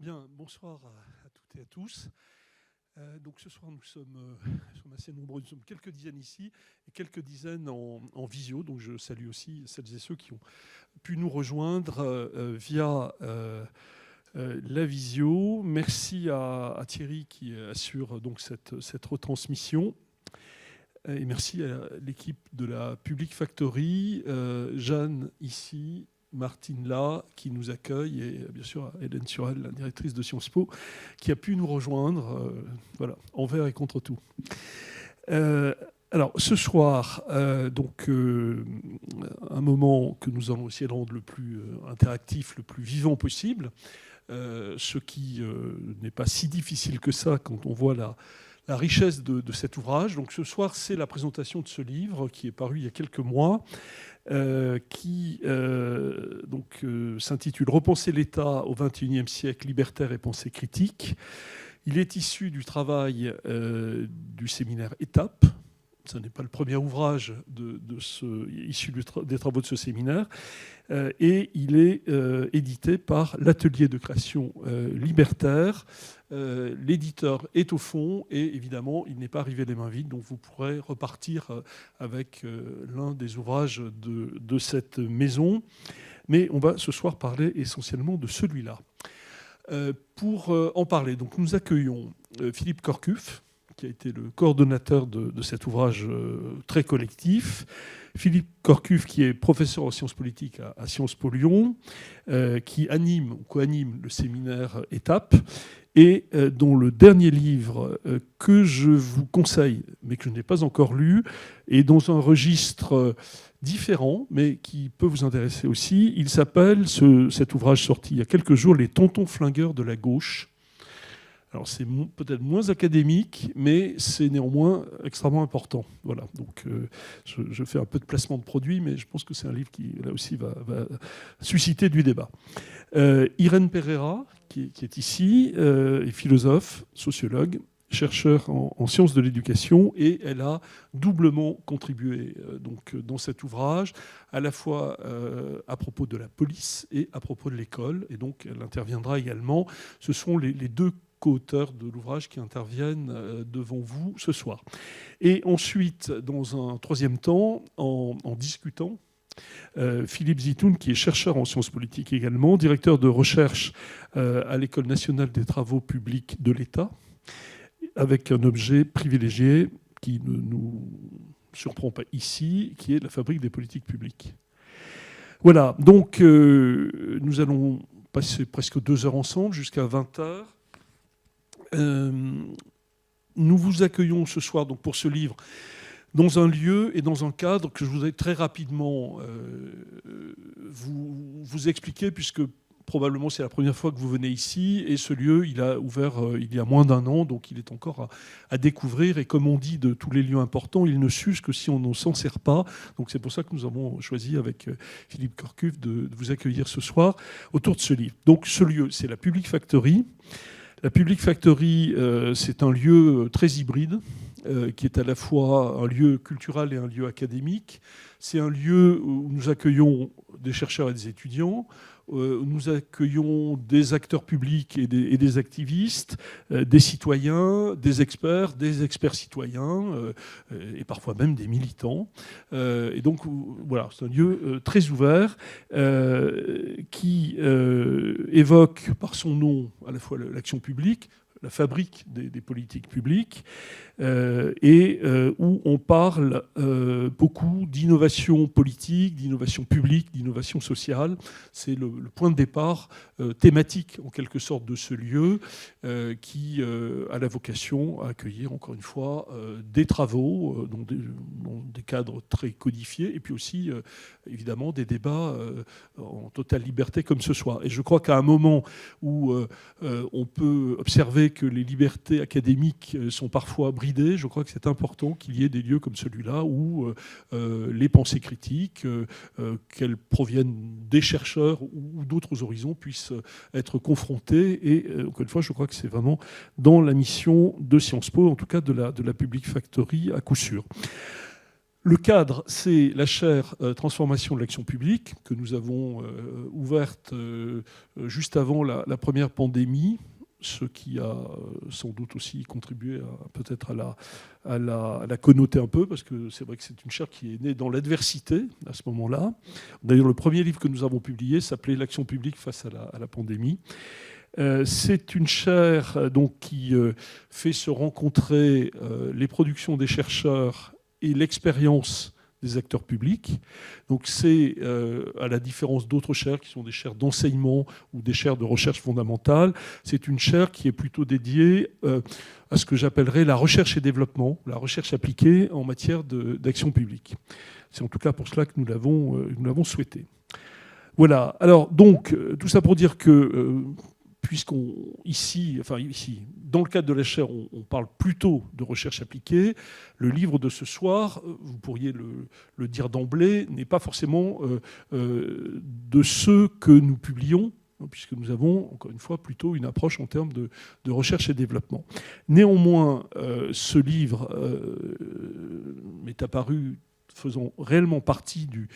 Bien, bonsoir à toutes et à tous. Donc ce soir, nous sommes assez nombreux, nous sommes quelques dizaines ici et quelques dizaines en visio. Donc je salue aussi celles et ceux qui ont pu nous rejoindre via la visio. Merci à Thierry qui assure donc cette retransmission. Et merci à l'équipe de la Public Factory, Jeanne ici, Martine là, qui nous accueille, et bien sûr Hélène Surel, la directrice de Sciences Po, qui a pu nous rejoindre, voilà, envers et contre tout. Alors ce soir, un moment que nous allons essayer de rendre le plus interactif, le plus vivant possible, ce qui n'est pas si difficile que ça quand on voit la richesse de cet ouvrage. Donc ce soir, c'est la présentation de ce livre qui est paru il y a quelques mois, qui s'intitule « Repenser l'État au XXIe siècle, libertaire et pensée critique ». Il est issu du travail du séminaire Étape. Ce n'est pas le premier ouvrage issu des travaux de ce séminaire. Et il est édité par l'Atelier de création libertaire. L'éditeur est au fond et évidemment, il n'est pas arrivé les mains vides. Donc vous pourrez repartir avec l'un des ouvrages de cette maison. Mais on va ce soir parler essentiellement de celui-là. Pour en parler, donc, nous accueillons Philippe Corcuff, qui a été le coordonnateur de cet ouvrage très collectif. Philippe Corcuff, qui est professeur en sciences politiques à Sciences Po Lyon, qui anime ou co-anime le séminaire Étape, et dont le dernier livre que je vous conseille, mais que je n'ai pas encore lu, est dans un registre différent, mais qui peut vous intéresser aussi. Il s'appelle, cet ouvrage sorti il y a quelques jours, « Les tontons flingueurs de la gauche ». Alors c'est peut-être moins académique, mais c'est néanmoins extrêmement important. Voilà, donc je fais un peu de placement de produit, mais je pense que c'est un livre qui, là aussi, va susciter du débat. Irène Pereira, qui est ici, est philosophe, sociologue, chercheur en sciences de l'éducation, et elle a doublement contribué dans cet ouvrage, à la fois à propos de la police et à propos de l'école, et donc elle interviendra également. Ce sont les deux co-auteurs de l'ouvrage qui interviennent devant vous ce soir. Et ensuite, dans un troisième temps, en discutant, Philippe Zitoun, qui est chercheur en sciences politiques également, directeur de recherche à l'École nationale des travaux publics de l'État, avec un objet privilégié qui ne nous surprend pas ici, qui est la fabrique des politiques publiques. Voilà, donc nous allons passer presque 2 heures ensemble, jusqu'à 20 heures. Nous vous accueillons ce soir donc, pour ce livre dans un lieu et dans un cadre que je voudrais très rapidement vous expliquer, puisque probablement c'est la première fois que vous venez ici, et ce lieu, il a ouvert il y a moins d'1 an, donc il est encore à découvrir, et comme on dit de tous les lieux importants, il ne s'use que si on ne s'en sert pas. Donc c'est pour ça que nous avons choisi avec Philippe Corcuff de vous accueillir ce soir autour de ce livre. Donc ce lieu, c'est la Public Factory. La Public Factory, c'est un lieu très hybride, qui est à la fois un lieu culturel et un lieu académique. C'est un lieu où nous accueillons des chercheurs et des étudiants, où nous accueillons des acteurs publics et des activistes, des citoyens, des experts citoyens, et parfois même des militants. Et donc, voilà, c'est un lieu très ouvert qui évoque par son nom à la fois l'action publique, la fabrique des politiques publiques, et où on parle beaucoup d'innovation politique, d'innovation publique, d'innovation sociale. C'est le point de départ thématique, en quelque sorte, de ce lieu qui a la vocation à accueillir, encore une fois, des travaux dans des cadres très codifiés, et puis aussi, évidemment, des débats en totale liberté comme ce soir. Et je crois qu'à un moment où on peut observer que les libertés académiques sont parfois bridées, je crois que c'est important qu'il y ait des lieux comme celui-là où les pensées critiques, qu'elles proviennent des chercheurs ou d'autres horizons, puissent être confrontées. Et encore une fois, je crois que c'est vraiment dans la mission de Sciences Po, en tout cas de la Public Factory, à coup sûr. Le cadre, c'est la chaire Transformation de l'action publique que nous avons ouverte juste avant la première pandémie, ce qui a sans doute aussi contribué peut-être à la connoter un peu, parce que c'est vrai que c'est une chaire qui est née dans l'adversité à ce moment-là. D'ailleurs, le premier livre que nous avons publié s'appelait L'action publique face à la pandémie. C'est une chaire donc, qui fait se rencontrer les productions des chercheurs et l'expérience des acteurs publics. Donc c'est, à la différence d'autres chaires qui sont des chaires d'enseignement ou des chaires de recherche fondamentale, c'est une chaire qui est plutôt dédiée à ce que j'appellerais la recherche et développement, la recherche appliquée en matière d'action publique. C'est en tout cas pour cela que nous l'avons souhaité. Voilà. Alors donc, tout ça pour dire que ici, dans le cadre de la chaire, on parle plutôt de recherche appliquée. Le livre de ce soir, vous pourriez le dire d'emblée, n'est pas forcément de ceux que nous publions, puisque nous avons, encore une fois, plutôt une approche en termes de recherche et développement. Néanmoins, ce livre m'est apparu faisant réellement partie du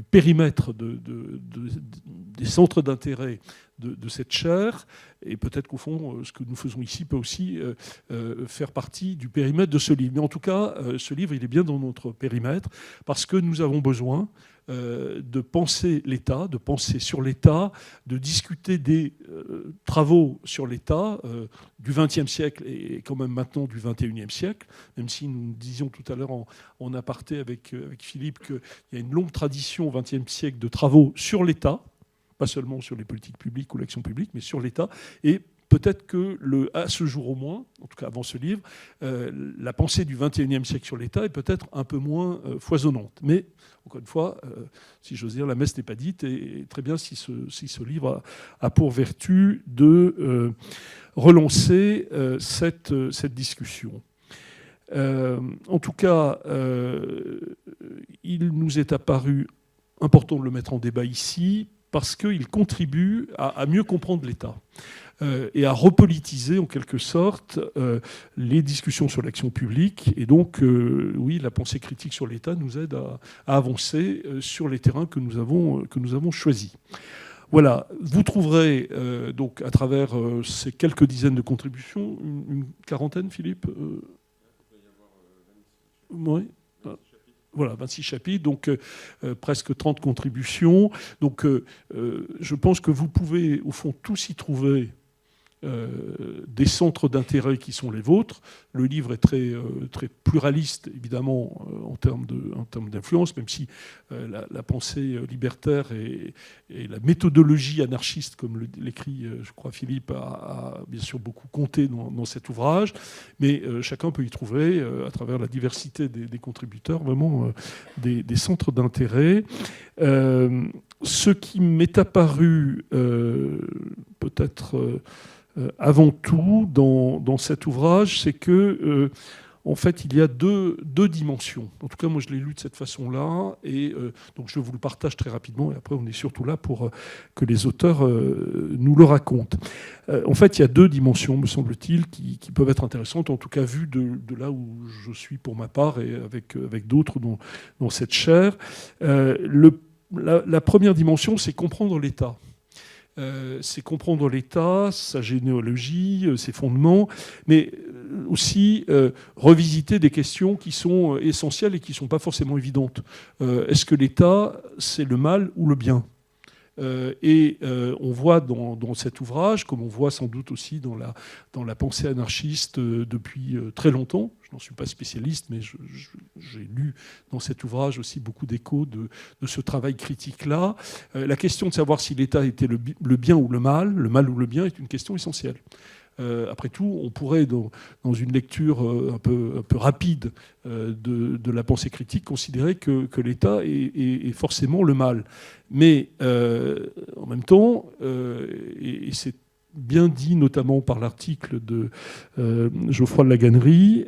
périmètre des centres d'intérêt de cette chaire, et peut-être qu'au fond, ce que nous faisons ici peut aussi faire partie du périmètre de ce livre. Mais en tout cas, ce livre, il est bien dans notre périmètre, parce que nous avons besoin de penser l'État, de penser sur l'État, de discuter des travaux sur l'État du XXe siècle et quand même maintenant du XXIe siècle, même si nous disions tout à l'heure en aparté avec Philippe qu'il y a une longue tradition au XXe siècle de travaux sur l'État, pas seulement sur les politiques publiques ou l'action publique, mais sur l'État. Et peut-être que, à ce jour au moins, en tout cas avant ce livre, la pensée du XXIe siècle sur l'État est peut-être un peu moins foisonnante. Mais, encore une fois, si j'ose dire, la messe n'est pas dite, et très bien si ce livre a pour vertu de relancer cette discussion. En tout cas, il nous est apparu important de le mettre en débat ici, parce qu'il contribue à mieux comprendre l'État et à repolitiser en quelque sorte les discussions sur l'action publique. Et donc, oui, la pensée critique sur l'État nous aide à avancer sur les terrains que nous avons choisis. Voilà, vous trouverez donc à travers ces quelques dizaines de contributions, une quarantaine, Philippe Oui. Voilà, 26 chapitres, donc presque 30 contributions. Donc je pense que vous pouvez, au fond, tous y trouver des centres d'intérêt qui sont les vôtres. Le livre est très pluraliste, évidemment, en termes d'influence, même si la pensée libertaire et la méthodologie anarchiste, comme l'écrit, je crois, Philippe, a bien sûr beaucoup compté dans cet ouvrage. Mais chacun peut y trouver, à travers la diversité des contributeurs, vraiment des centres d'intérêt. Ce qui m'est apparu peut-être avant tout dans cet ouvrage, c'est que en fait, il y a deux dimensions. En tout cas, moi, je l'ai lu de cette façon-là, et donc je vous le partage très rapidement, et après, on est surtout là pour que les auteurs nous le racontent. En fait, il y a deux dimensions, me semble-t-il, qui peuvent être intéressantes, en tout cas vues de là où je suis pour ma part, et avec d'autres dans cette chaire. La première dimension, c'est comprendre l'État. C'est comprendre l'État, sa généalogie, ses fondements, mais aussi revisiter des questions qui sont essentielles et qui ne sont pas forcément évidentes. Est-ce que l'État, c'est le mal ou le bien ? Et on voit dans cet ouvrage, comme on voit sans doute aussi dans la pensée anarchiste depuis très longtemps, je n'en suis pas spécialiste, mais j'ai lu dans cet ouvrage aussi beaucoup d'échos de ce travail critique-là. La question de savoir si l'État était le bien ou le mal ou le bien, est une question essentielle. Après tout, on pourrait, dans une lecture un peu rapide de la pensée critique, considérer que l'État est forcément le mal. Mais en même temps, et c'est bien dit notamment par l'article de Geoffroy de Laganerie,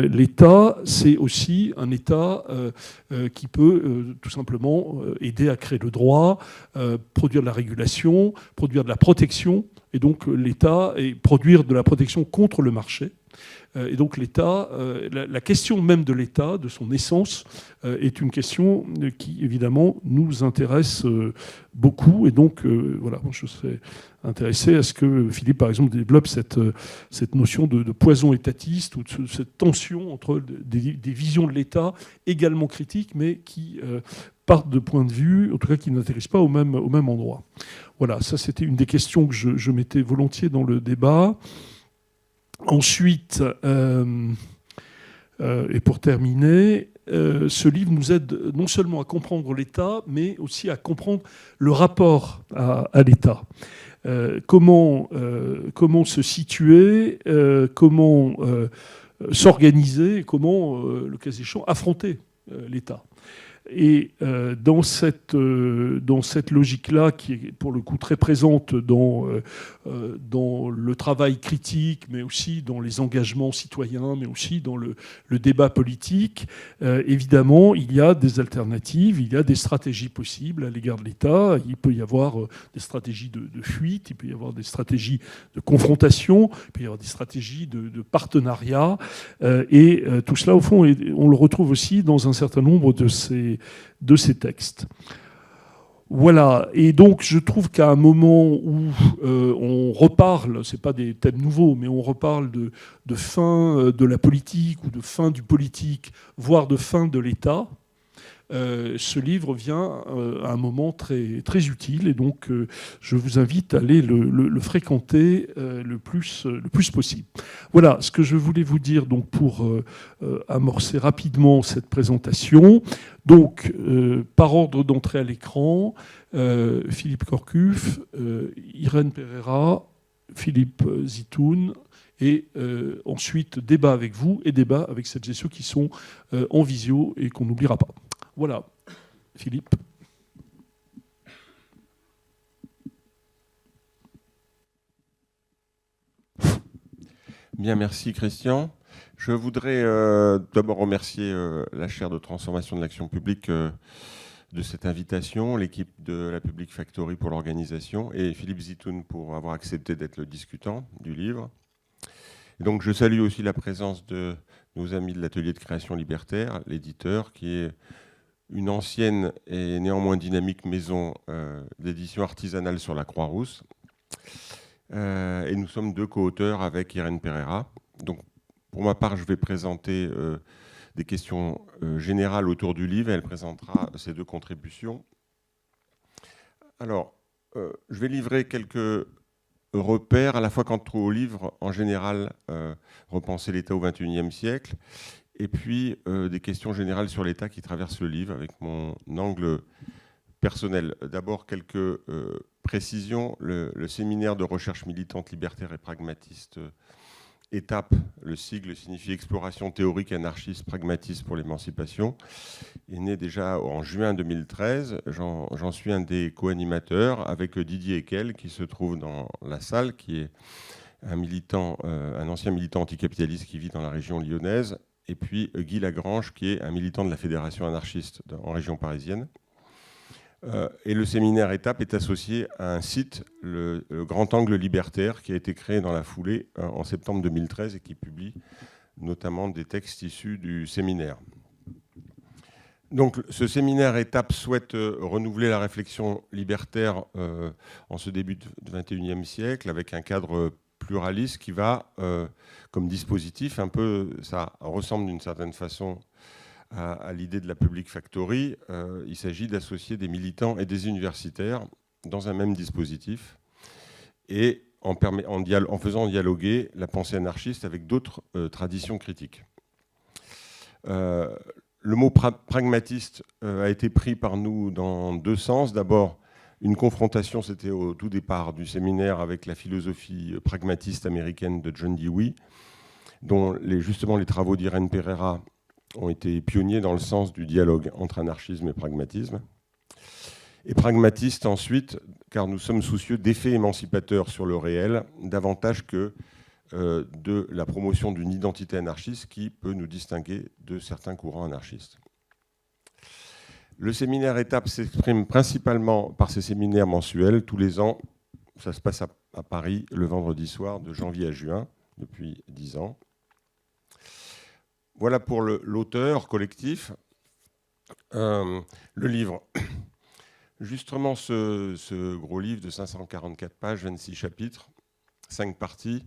l'État, c'est aussi un État qui peut tout simplement aider à créer le droit, produire de la régulation, produire de la protection, et donc l'État, et produire de la protection contre le marché. Et donc l'État, la question même de l'État, de son essence, est une question qui, évidemment, nous intéresse beaucoup. Et donc, voilà, je serais intéressé à ce que Philippe, par exemple, développe cette notion de poison étatiste ou de cette tension entre des visions de l'État également critiques, mais qui partent de points de vue, en tout cas qui n'atterrissent pas au même endroit. Voilà, ça c'était une des questions que je mettais volontiers dans le débat. Ensuite, et pour terminer, ce livre nous aide non seulement à comprendre l'État, mais aussi à comprendre le rapport à l'État. Comment se situer, comment s'organiser, comment, le cas échéant, affronter l'État. Et dans cette logique-là, qui est pour le coup très présente dans le travail critique, mais aussi dans les engagements citoyens, mais aussi dans le débat politique, évidemment, il y a des alternatives, il y a des stratégies possibles à l'égard de l'État. Il peut y avoir des stratégies de fuite, il peut y avoir des stratégies de confrontation, il peut y avoir des stratégies de partenariat. Et tout cela, au fond, on le retrouve aussi dans un certain nombre de ces textes. Voilà, et donc je trouve qu'à un moment où on reparle, ce n'est pas des thèmes nouveaux, mais on reparle de fin de la politique ou de fin du politique, voire de fin de l'État, ce livre vient à un moment très, très utile, et donc je vous invite à aller le fréquenter le plus possible. Voilà ce que je voulais vous dire donc, pour amorcer rapidement cette présentation. Donc, par ordre d'entrée à l'écran, Philippe Corcuff, Irène Pereira, Philippe Zitoun, et ensuite débat avec vous et débat avec celles et ceux qui sont en visio et qu'on n'oubliera pas. Voilà, Philippe. Bien, merci Christian. Je voudrais d'abord remercier la chaire de transformation de l'action publique de cette invitation, l'équipe de la Public Factory pour l'organisation et Philippe Zitoun pour avoir accepté d'être le discutant du livre. Et donc je salue aussi la présence de nos amis de l'atelier de création libertaire, l'éditeur, qui est une ancienne et néanmoins dynamique maison d'édition artisanale sur la Croix-Rousse. Et nous sommes deux co-auteurs avec Irène Pereira. Donc, pour ma part, je vais présenter des questions générales autour du livre et elle présentera ses deux contributions. Alors, je vais livrer quelques repères, à la fois quant au livre en général, repenser l'État au XXIe siècle, et puis des questions générales sur l'État qui traversent le livre avec mon angle personnel. D'abord, quelques précisions. Le séminaire de recherche militante, libertaire et pragmatiste ETAP, le sigle signifie Exploration théorique, anarchiste, pragmatisme pour l'émancipation, est né déjà en juin 2013. J'en suis un des co-animateurs avec Didier Ekel, qui se trouve dans la salle, qui est un ancien militant anticapitaliste qui vit dans la région lyonnaise, et puis Guy Lagrange, qui est un militant de la Fédération anarchiste en région parisienne. Et le séminaire ETAP est associé à un site, le Grand Angle Libertaire, qui a été créé dans la foulée en septembre 2013 et qui publie notamment des textes issus du séminaire. Donc ce séminaire ETAP souhaite renouveler la réflexion libertaire en ce début du XXIe siècle avec un cadre pluraliste qui va, comme dispositif, un peu, ça ressemble d'une certaine façon à l'idée de la Public Factory. Il s'agit d'associer des militants et des universitaires dans un même dispositif et en faisant dialoguer la pensée anarchiste avec d'autres traditions critiques. Le mot pragmatiste a été pris par nous dans deux sens. D'abord, une confrontation, c'était au tout départ du séminaire avec la philosophie pragmatiste américaine de John Dewey, dont justement les travaux d'Irène Pereira ont été pionniers dans le sens du dialogue entre anarchisme et pragmatisme. Et pragmatiste ensuite, car nous sommes soucieux d'effets émancipateurs sur le réel, davantage que de la promotion d'une identité anarchiste qui peut nous distinguer de certains courants anarchistes. Le séminaire ETAP s'exprime principalement par ses séminaires mensuels. Tous les ans, ça se passe à Paris le vendredi soir de janvier à juin, depuis 10 ans. Voilà pour l'auteur collectif. Le livre. Justement, ce gros livre de 544 pages, 26 chapitres, 5 parties,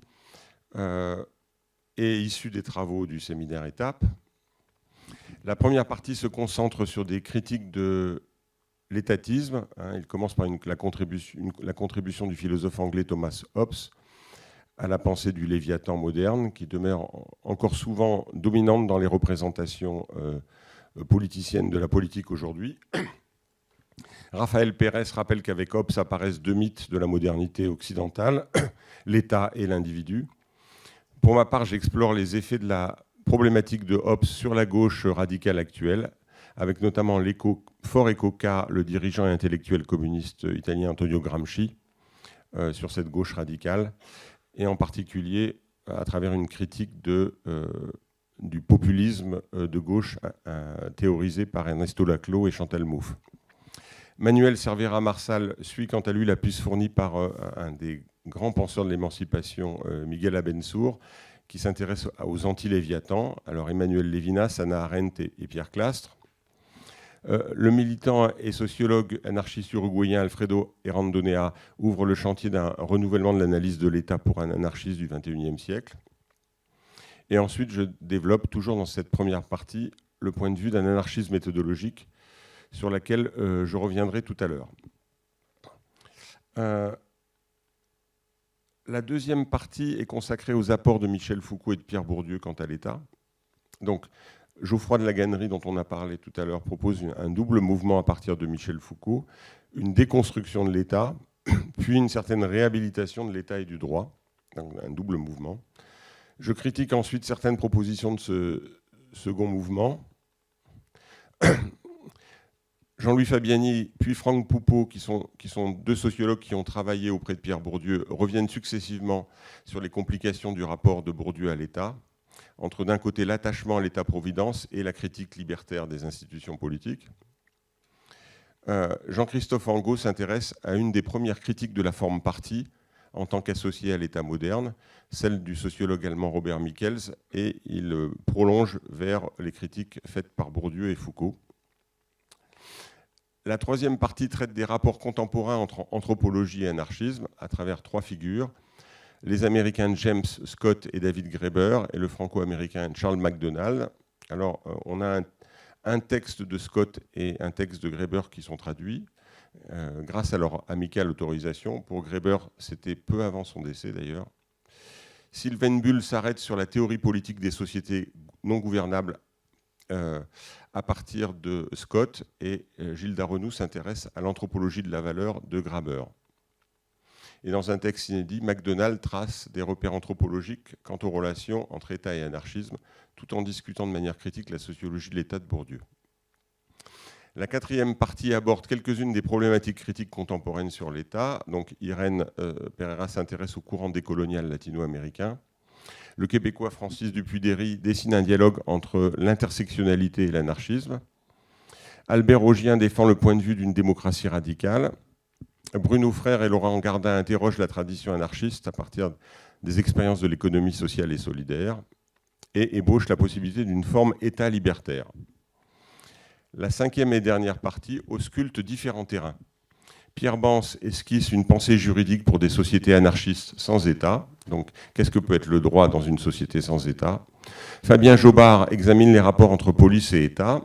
est issu des travaux du séminaire Étape. La première partie se concentre sur des critiques de l'étatisme. Il commence par la contribution du philosophe anglais Thomas Hobbes à la pensée du Léviathan moderne, qui demeure encore souvent dominante dans les représentations politiciennes de la politique aujourd'hui. Raphaël Pérez rappelle qu'avec Hobbes apparaissent deux mythes de la modernité occidentale, l'État et l'individu. Pour ma part, j'explore les effets de la problématique de Hobbes sur la gauche radicale actuelle, avec notamment fort écho qu'a le dirigeant et intellectuel communiste italien Antonio Gramsci sur cette gauche radicale, et en particulier à travers une critique du populisme de gauche théorisé par Ernesto Laclau et Chantal Mouffe. Manuel Cervera-Marsal suit quant à lui la piste fournie par un des grands penseurs de l'émancipation, Miguel Abensour, qui s'intéresse aux anti-Léviathans, alors Emmanuel Lévinas, Hannah Arendt et Pierre Clastres. Le militant et sociologue anarchiste uruguayen Alfredo Errandonea ouvre le chantier d'un renouvellement de l'analyse de l'État pour un anarchiste du XXIe siècle. Et ensuite, je développe, toujours dans cette première partie, le point de vue d'un anarchisme méthodologique sur laquelle je reviendrai tout à l'heure. La deuxième partie est consacrée aux apports de Michel Foucault et de Pierre Bourdieu quant à l'État. Donc, Geoffroy de la Gannerie, dont on a parlé tout à l'heure, propose un double mouvement à partir de Michel Foucault, une déconstruction de l'État, puis une certaine réhabilitation de l'État et du droit, donc un double mouvement. Je critique ensuite certaines propositions de ce second mouvement. Jean-Louis Fabiani puis Franck Poupeau, qui sont deux sociologues qui ont travaillé auprès de Pierre Bourdieu, reviennent successivement sur les complications du rapport de Bourdieu à l'État, entre d'un côté l'attachement à l'État-providence et la critique libertaire des institutions politiques. Jean-Christophe Angot s'intéresse à une des premières critiques de la forme parti en tant qu'associé à l'État moderne, celle du sociologue allemand Robert Michels, et il prolonge vers les critiques faites par Bourdieu et Foucault. La troisième partie traite des rapports contemporains entre anthropologie et anarchisme à travers trois figures, les Américains James Scott et David Graeber et le Franco-américain Charles McDonald. Alors, on a un texte de Scott et un texte de Graeber qui sont traduits grâce à leur amicale autorisation. Pour Graeber, c'était peu avant son décès d'ailleurs. Sylvain Bull s'arrête sur la théorie politique des sociétés non gouvernables à partir de Scott, et Gilles Darrenou s'intéresse à l'anthropologie de la valeur de Graeber. Et dans un texte inédit, McDonald trace des repères anthropologiques quant aux relations entre État et anarchisme, tout en discutant de manière critique la sociologie de l'État de Bourdieu. La quatrième partie aborde quelques-unes des problématiques critiques contemporaines sur l'État. Donc Irène Pereira s'intéresse au courant décolonial latino-américain. Le Québécois Francis Dupuy-Derry dessine un dialogue entre l'intersectionnalité et l'anarchisme. Albert Augien défend le point de vue d'une démocratie radicale. Bruno Frère et Laurent Gardin interrogent la tradition anarchiste à partir des expériences de l'économie sociale et solidaire et ébauchent la possibilité d'une forme État libertaire. La cinquième et dernière partie ausculte différents terrains. Pierre Bance esquisse une pensée juridique pour des sociétés anarchistes sans État. Donc, qu'est-ce que peut être le droit dans une société sans État? Fabien Jobard examine les rapports entre police et État.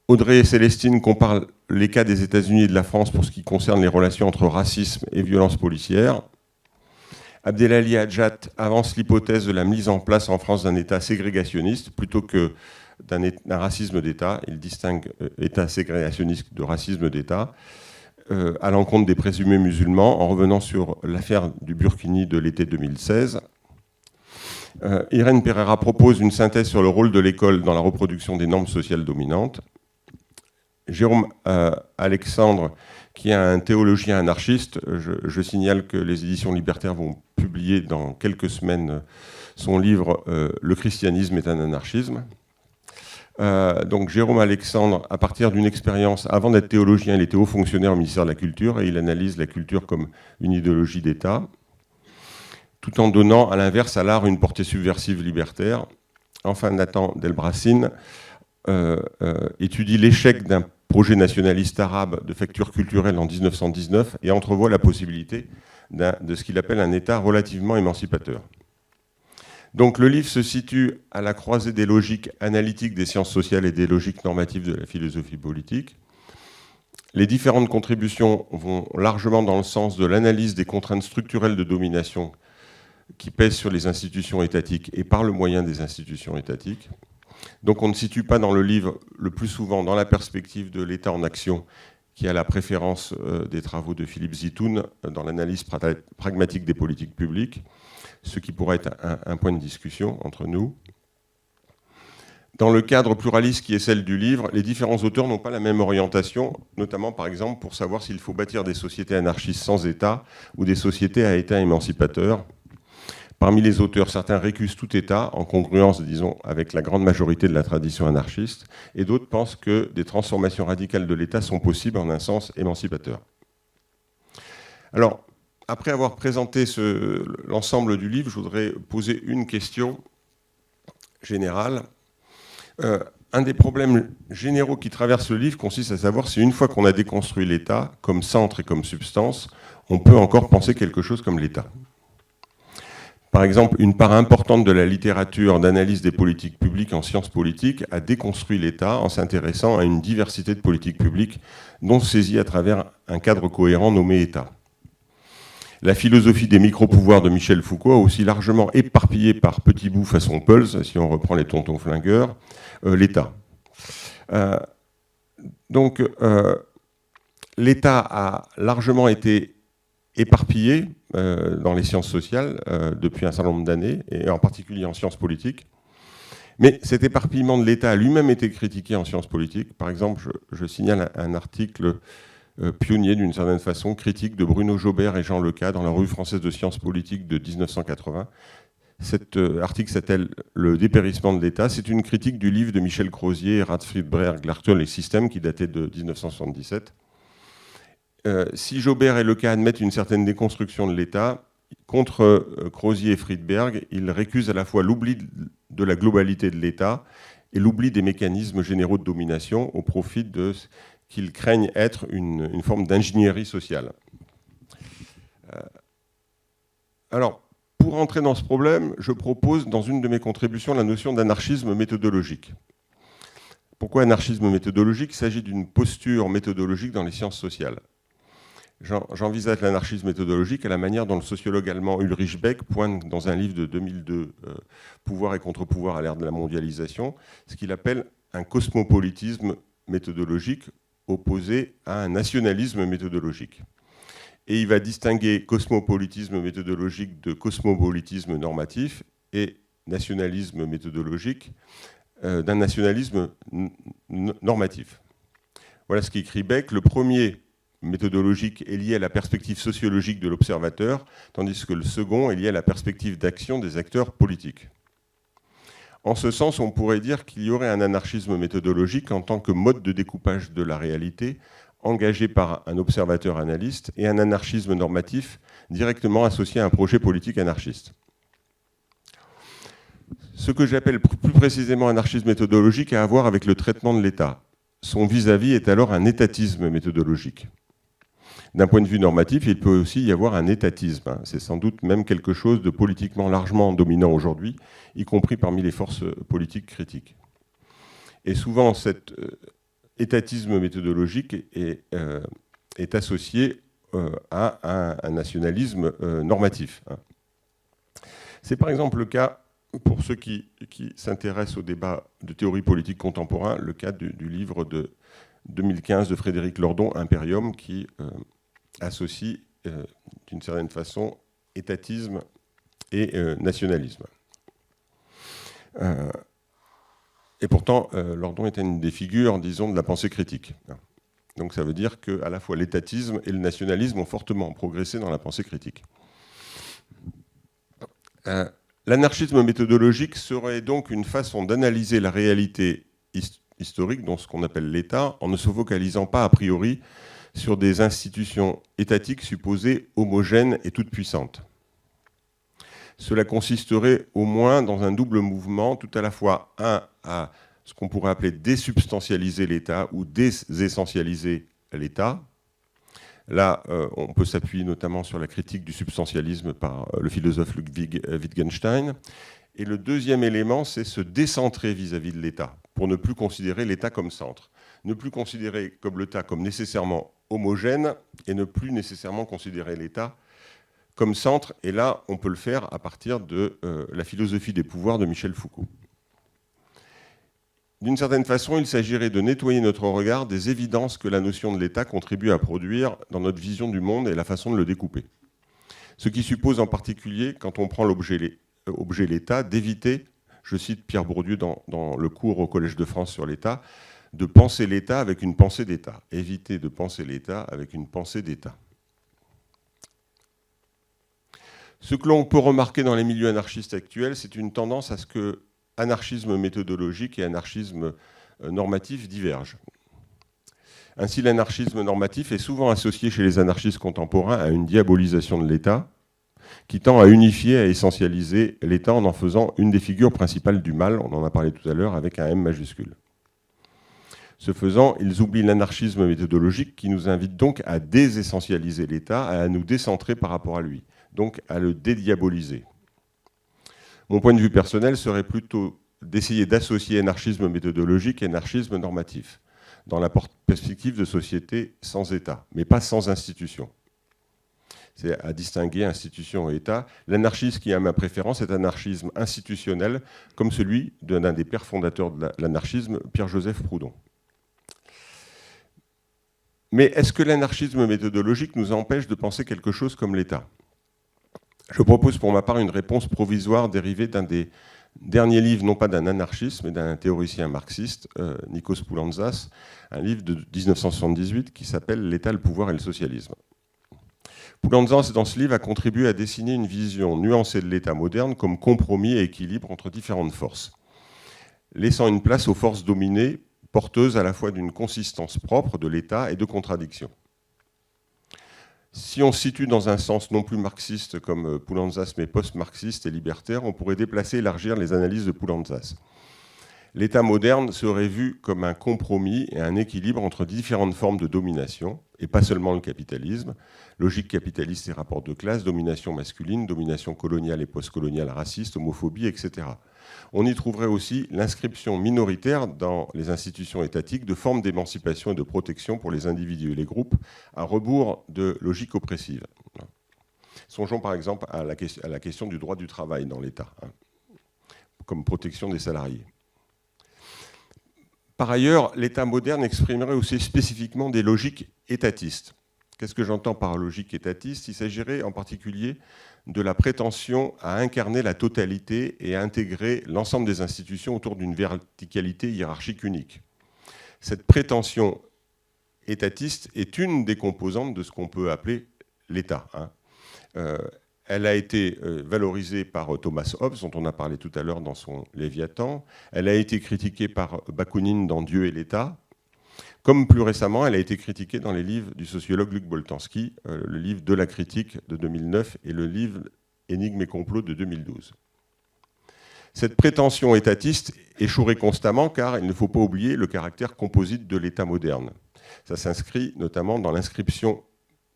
Audrey et Célestine comparent les cas des États-Unis et de la France pour ce qui concerne les relations entre racisme et violence policière. Abdelali Hadjat avance l'hypothèse de la mise en place en France d'un État ségrégationniste plutôt que d'un racisme d'État. Il distingue État ségrégationniste de racisme d'État à l'encontre des présumés musulmans, en revenant sur l'affaire du Burkini de l'été 2016. Irène Pereira propose une synthèse sur le rôle de l'école dans la reproduction des normes sociales dominantes. Jérôme Alexandre, qui est un théologien anarchiste, je signale que les éditions libertaires vont publier dans quelques semaines son livre « Le christianisme est un anarchisme ». Donc Jérôme Alexandre, à partir d'une expérience, avant d'être théologien, il était haut fonctionnaire au ministère de la Culture et il analyse la culture comme une idéologie d'État. tout en donnant à l'inverse à l'art une portée subversive libertaire. Enfin, Nathan Delbracin étudie l'échec d'un projet nationaliste arabe de facture culturelle en 1919 et entrevoit la possibilité de ce qu'il appelle un État relativement émancipateur. Donc le livre se situe à la croisée des logiques analytiques des sciences sociales et des logiques normatives de la philosophie politique. Les différentes contributions vont largement dans le sens de l'analyse des contraintes structurelles de domination qui pèsent sur les institutions étatiques et par le moyen des institutions étatiques. Donc on ne situe pas dans le livre le plus souvent dans la perspective de l'État en action, qui a la préférence des travaux de Philippe Zitoun dans l'analyse pragmatique des politiques publiques, ce qui pourrait être un point de discussion entre nous. Dans le cadre pluraliste qui est celle du livre, les différents auteurs n'ont pas la même orientation, notamment par exemple pour savoir s'il faut bâtir des sociétés anarchistes sans État ou des sociétés à État émancipateur. Parmi les auteurs, certains récusent tout État, en congruence, disons, avec la grande majorité de la tradition anarchiste, et d'autres pensent que des transformations radicales de l'État sont possibles en un sens émancipateur. Alors, après avoir présenté l'ensemble du livre, je voudrais poser une question générale. Un des problèmes généraux qui traversent le livre consiste à savoir si une fois qu'on a déconstruit l'État, comme centre et comme substance, on peut encore penser quelque chose comme l'État. Par exemple, une part importante de la littérature d'analyse des politiques publiques en sciences politiques a déconstruit l'État en s'intéressant à une diversité de politiques publiques dont saisie à travers un cadre cohérent nommé État. La philosophie des micro-pouvoirs de Michel Foucault a aussi largement éparpillé par petits bouts façon Pulse, si on reprend les tontons flingueurs, l'État. Donc, l'État a largement été éparpillé dans les sciences sociales depuis un certain nombre d'années, et en particulier en sciences politiques. Mais cet éparpillement de l'État a lui-même été critiqué en sciences politiques. Par exemple, je signale un article pionnier d'une certaine façon, critique de Bruno Jobert et Jean Leca dans la Revue française de sciences politiques de 1980. Cet article s'appelle « Le dépérissement de l'État ». C'est une critique du livre de Michel Crozier, Rad Friedberg, L'Article et Système, qui datait de 1977. Si Jobert et Leca admettent une certaine déconstruction de l'État, contre Crozier et Friedberg, ils récusent à la fois l'oubli de la globalité de l'État et l'oubli des mécanismes généraux de domination au profit de ce qu'ils craignent être une forme d'ingénierie sociale. Alors, pour entrer dans ce problème, je propose dans une de mes contributions la notion d'anarchisme méthodologique. Pourquoi anarchisme méthodologique? Il s'agit d'une posture méthodologique dans les sciences sociales. J'envisage l'anarchisme méthodologique à la manière dont le sociologue allemand Ulrich Beck pointe dans un livre de 2002, Pouvoir et contre-pouvoir à l'ère de la mondialisation, ce qu'il appelle un cosmopolitisme méthodologique opposé à un nationalisme méthodologique. Et il va distinguer cosmopolitisme méthodologique de cosmopolitisme normatif et nationalisme méthodologique d'un nationalisme normatif. Voilà ce qu'écrit Beck. Le premier méthodologique est lié à la perspective sociologique de l'observateur, tandis que le second est lié à la perspective d'action des acteurs politiques. En ce sens, on pourrait dire qu'il y aurait un anarchisme méthodologique en tant que mode de découpage de la réalité, engagé par un observateur analyste, et un anarchisme normatif directement associé à un projet politique anarchiste. Ce que j'appelle plus précisément anarchisme méthodologique a à voir avec le traitement de l'État. Son vis-à-vis est alors un étatisme méthodologique. D'un point de vue normatif, il peut aussi y avoir un étatisme. C'est sans doute même quelque chose de politiquement largement dominant aujourd'hui, y compris parmi les forces politiques critiques. Et souvent, cet étatisme méthodologique est associé à un nationalisme normatif. C'est par exemple le cas, pour ceux qui s'intéressent au débat de théorie politique contemporain, le cas du livre de 2015 de Frédéric Lordon, Imperium, qui associe d'une certaine façon étatisme et nationalisme. Et pourtant, Lordon était une des figures, disons, de la pensée critique. Donc ça veut dire qu'à la fois l'étatisme et le nationalisme ont fortement progressé dans la pensée critique. L'anarchisme méthodologique serait donc une façon d'analyser la réalité historique, dans ce qu'on appelle l'État, en ne se focalisant pas a priori sur des institutions étatiques supposées homogènes et toutes puissantes. Cela consisterait au moins dans un double mouvement, tout à la fois, à ce qu'on pourrait appeler désubstantialiser l'État ou désessentialiser l'État. Là, on peut s'appuyer notamment sur la critique du substantialisme par le philosophe Ludwig Wittgenstein. Et le deuxième élément, c'est se décentrer vis-à-vis de l'État, pour ne plus considérer l'État comme centre. Ne plus considérer comme l'État comme nécessairement homogène et ne plus nécessairement considérer l'État comme centre. Et là, on peut le faire à partir de la philosophie des pouvoirs de Michel Foucault. D'une certaine façon, il s'agirait de nettoyer notre regard des évidences que la notion de l'État contribue à produire dans notre vision du monde et la façon de le découper. Ce qui suppose en particulier, quand on prend l'objet l'État, d'éviter, je cite Pierre Bourdieu dans le cours au Collège de France sur l'État, de penser l'État avec une pensée d'État. Éviter de penser l'État avec une pensée d'État. Ce que l'on peut remarquer dans les milieux anarchistes actuels, c'est une tendance à ce que anarchisme méthodologique et anarchisme normatif divergent. Ainsi, l'anarchisme normatif est souvent associé chez les anarchistes contemporains à une diabolisation de l'État qui tend à unifier, à essentialiser l'État en faisant une des figures principales du mal, on en a parlé tout à l'heure, avec un M majuscule. Ce faisant, ils oublient l'anarchisme méthodologique qui nous invite donc à désessentialiser l'État, à nous décentrer par rapport à lui, donc à le dédiaboliser. Mon point de vue personnel serait plutôt d'essayer d'associer anarchisme méthodologique et anarchisme normatif, dans la perspective de société sans État, mais pas sans institution. C'est à distinguer institution et État. L'anarchisme qui a ma préférence est un anarchisme institutionnel, comme celui d'un des pères fondateurs de l'anarchisme, Pierre-Joseph Proudhon. Mais est-ce que l'anarchisme méthodologique nous empêche de penser quelque chose comme l'État ? Je propose pour ma part une réponse provisoire dérivée d'un des derniers livres, non pas d'un anarchiste, mais d'un théoricien marxiste, Nikos Poulantzas, un livre de 1978 qui s'appelle « L'État, le pouvoir et le socialisme ». Poulantzas, dans ce livre, a contribué à dessiner une vision nuancée de l'État moderne comme compromis et équilibre entre différentes forces, laissant une place aux forces dominées, porteuses à la fois d'une consistance propre de l'État et de contradictions. Si on se situe dans un sens non plus marxiste comme Poulantzas, mais post-marxiste et libertaire, on pourrait déplacer et élargir les analyses de Poulantzas. L'État moderne serait vu comme un compromis et un équilibre entre différentes formes de domination, et pas seulement le capitalisme, logique capitaliste et rapports de classe, domination masculine, domination coloniale et postcoloniale raciste, homophobie, etc. On y trouverait aussi l'inscription minoritaire dans les institutions étatiques de formes d'émancipation et de protection pour les individus et les groupes, à rebours de logiques oppressives. Songeons par exemple à la question du droit du travail dans l'État, comme protection des salariés. Par ailleurs, l'État moderne exprimerait aussi spécifiquement des logiques étatistes. Qu'est-ce que j'entends par logique étatiste ? Il s'agirait en particulier de la prétention à incarner la totalité et à intégrer l'ensemble des institutions autour d'une verticalité hiérarchique unique. Cette prétention étatiste est une des composantes de ce qu'on peut appeler l'État. Elle a été valorisée par Thomas Hobbes, dont on a parlé tout à l'heure dans son Léviathan. Elle a été critiquée par Bakounine dans Dieu et l'État. Comme plus récemment, elle a été critiquée dans les livres du sociologue Luc Boltanski, le livre De la critique de 2009 et le livre Énigmes et complots de 2012. Cette prétention étatiste échouerait constamment car il ne faut pas oublier le caractère composite de l'État moderne. Ça s'inscrit notamment dans l'inscription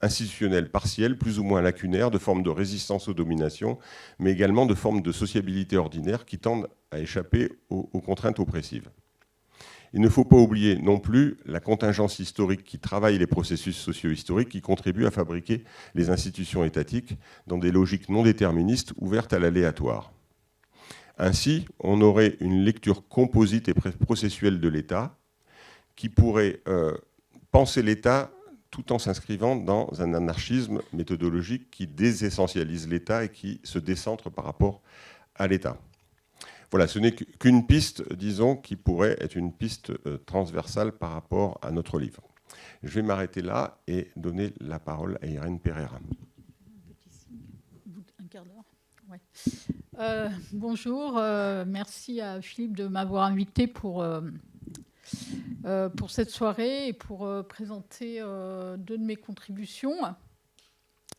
institutionnelle partielle, plus ou moins lacunaire, de formes de résistance aux dominations, mais également de formes de sociabilité ordinaire qui tendent à échapper aux contraintes oppressives. Il ne faut pas oublier non plus la contingence historique qui travaille les processus socio-historiques qui contribuent à fabriquer les institutions étatiques dans des logiques non déterministes ouvertes à l'aléatoire. Ainsi, on aurait une lecture composite et processuelle de l'État qui pourrait penser l'État tout en s'inscrivant dans un anarchisme méthodologique qui désessentialise l'État et qui se décentre par rapport à l'État. Voilà, ce n'est qu'une piste, disons, qui pourrait être une piste transversale par rapport à notre livre. Je vais m'arrêter là et donner la parole à Irène Pereira. Un quart d'heure. Ouais. Bonjour, merci à Philippe de m'avoir invité pour cette soirée et pour présenter deux de mes contributions.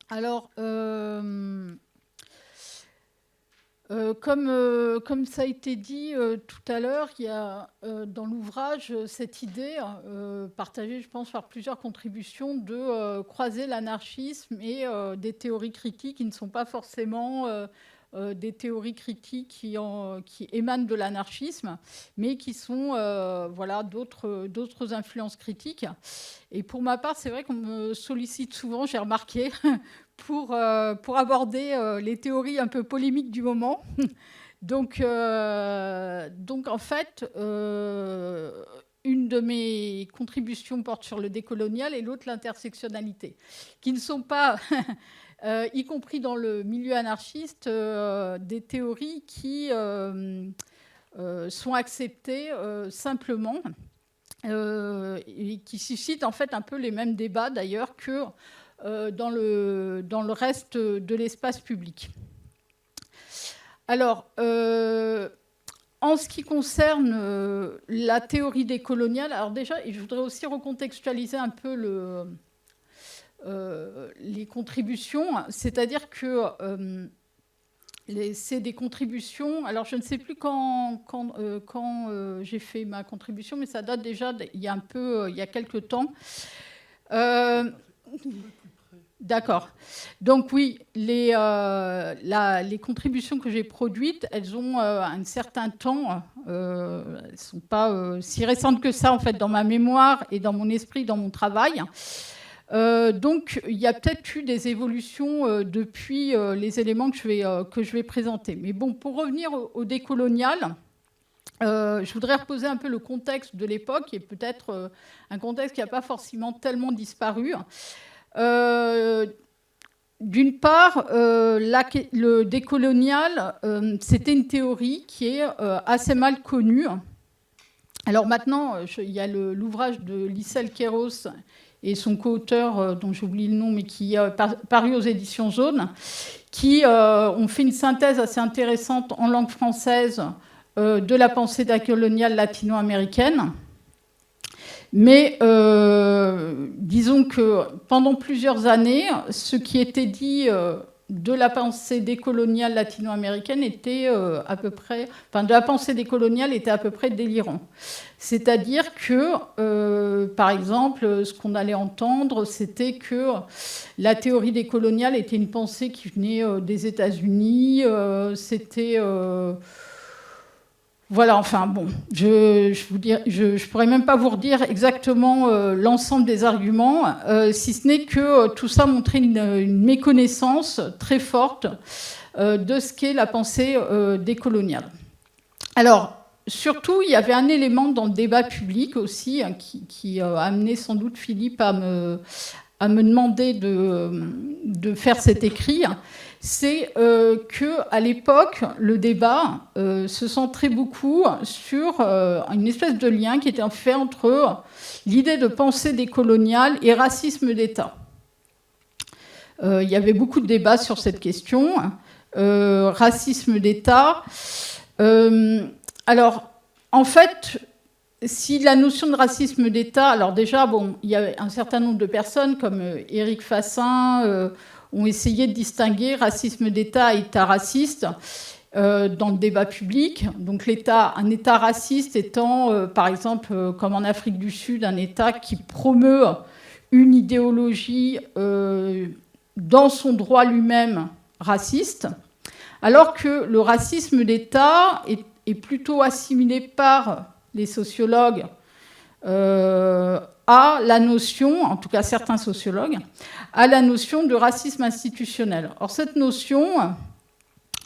Alors, Comme ça a été dit tout à l'heure, il y a dans l'ouvrage cette idée, partagée je pense par plusieurs contributions, de croiser l'anarchisme et des théories critiques qui ne sont pas forcément des théories critiques qui émanent de l'anarchisme, mais qui sont voilà, d'autres influences critiques. Et pour ma part, c'est vrai qu'on me sollicite souvent, j'ai remarqué, pour aborder les théories un peu polémiques du moment. Donc en fait, une de mes contributions porte sur le décolonial et l'autre l'intersectionnalité, qui ne sont pas, y compris dans le milieu anarchiste, des théories qui sont acceptées simplement et qui suscitent en fait un peu les mêmes débats d'ailleurs que dans le reste de l'espace public. Alors, en ce qui concerne la théorie décoloniale, alors déjà, je voudrais aussi recontextualiser un peu les contributions, c'est-à-dire que c'est des contributions. Alors, je ne sais plus quand j'ai fait ma contribution, mais ça date déjà il y a quelques temps. D'accord. Donc oui, les contributions que j'ai produites, elles ont un certain temps. Elles ne sont pas si récentes que ça, en fait, dans ma mémoire et dans mon esprit, dans mon travail. Donc, il y a peut-être eu des évolutions depuis les éléments que je vais présenter. Mais bon, pour revenir au décolonial, je voudrais reposer un peu le contexte de l'époque, qui est peut-être un contexte qui n'a pas forcément tellement disparu. D'une part, le décolonial, c'était une théorie qui est assez mal connue. Alors maintenant, il y a l'ouvrage de Lissel Kéros et son co-auteur, dont j'oublie le nom, mais qui est paru aux éditions Jaune, qui ont fait une synthèse assez intéressante en langue française de la pensée décoloniale latino-américaine. Mais disons que pendant plusieurs années, ce qui était dit de la pensée décoloniale latino-américaine était à peu près, enfin de la pensée décoloniale était à peu près délirant. C'est-à-dire que, par exemple, ce qu'on allait entendre, c'était que la théorie décoloniale était une pensée qui venait des États-Unis, c'était voilà, enfin bon, je pourrais même pas vous redire exactement l'ensemble des arguments, si ce n'est que tout ça montrait une méconnaissance très forte de ce qu'est la pensée décoloniale. Alors, surtout, il y avait un élément dans le débat public aussi qui a amené sans doute Philippe à me demander de faire cet écrit. C'est qu'à l'époque, le débat se centrait beaucoup sur une espèce de lien qui était fait entre l'idée de pensée décoloniale et racisme d'État. Il y avait beaucoup de débats sur cette question. Racisme d'État. Alors, en fait, si la notion de racisme d'État... Alors déjà, bon, il y a un certain nombre de personnes, comme Éric Fassin... ont essayé de distinguer racisme d'État et État raciste dans le débat public. Donc un État raciste étant, par exemple, comme en Afrique du Sud, un État qui promeut une idéologie dans son droit lui-même raciste, alors que le racisme d'État est plutôt assimilé par les sociologues à la notion, en tout cas certains sociologues, à la notion de racisme institutionnel. Or, cette notion,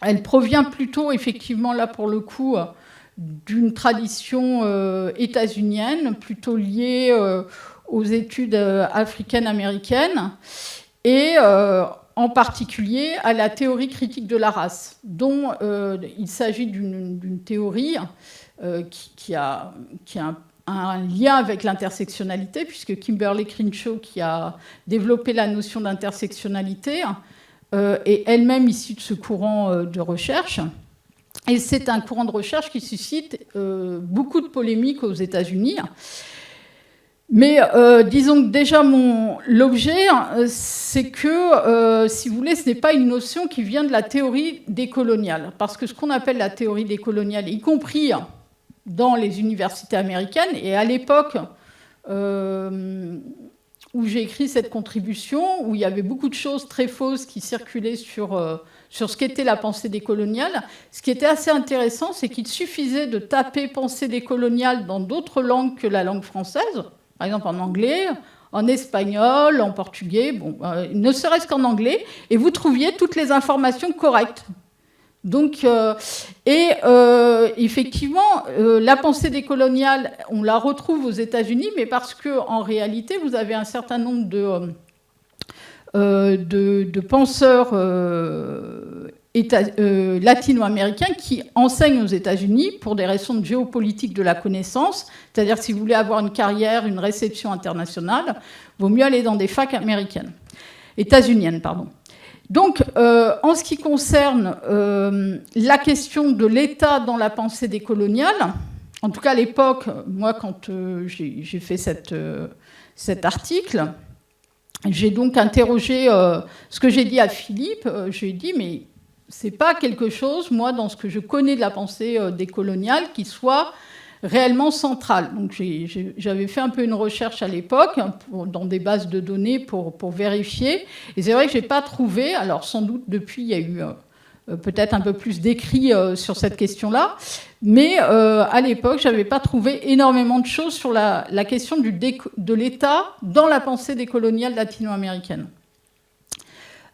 elle provient plutôt, effectivement, là pour le coup, d'une tradition états-unienne, plutôt liée aux études africaines-américaines, et en particulier à la théorie critique de la race, dont il s'agit d'une théorie qui a un lien avec l'intersectionnalité, puisque Kimberlé Crenshaw, qui a développé la notion d'intersectionnalité, est elle-même issue de ce courant de recherche. Et c'est un courant de recherche qui suscite beaucoup de polémiques aux États-Unis. Mais disons que déjà l'objet, c'est que, si vous voulez, ce n'est pas une notion qui vient de la théorie décoloniale. Parce que ce qu'on appelle la théorie décoloniale, y compris dans les universités américaines, et à l'époque où j'ai écrit cette contribution, où il y avait beaucoup de choses très fausses qui circulaient sur ce qu'était la pensée décoloniale, ce qui était assez intéressant, c'est qu'il suffisait de taper pensée décoloniale dans d'autres langues que la langue française, par exemple en anglais, en espagnol, en portugais, ne serait-ce qu'en anglais, et vous trouviez toutes les informations correctes. Donc, effectivement, la pensée décoloniale, on la retrouve aux États-Unis, mais parce qu'en réalité, vous avez un certain nombre de penseurs latino-américains qui enseignent aux États-Unis pour des raisons de géopolitique de la connaissance. C'est-à-dire, si vous voulez avoir une carrière, une réception internationale, il vaut mieux aller dans des facs états-uniennes. Donc, en ce qui concerne la question de l'État dans la pensée décoloniale, en tout cas à l'époque, moi, quand j'ai fait cet article, j'ai donc interrogé ce que j'ai dit à Philippe. J'ai dit, mais c'est pas quelque chose, moi, dans ce que je connais de la pensée décoloniale, qui soit réellement central. Donc j'avais fait un peu une recherche à l'époque dans des bases de données pour vérifier. Et c'est vrai que je n'ai pas trouvé, alors sans doute depuis il y a eu peut-être un peu plus d'écrits sur cette question-là, mais à l'époque je n'avais pas trouvé énormément de choses sur la question de l'État dans la pensée décoloniale latino-américaine.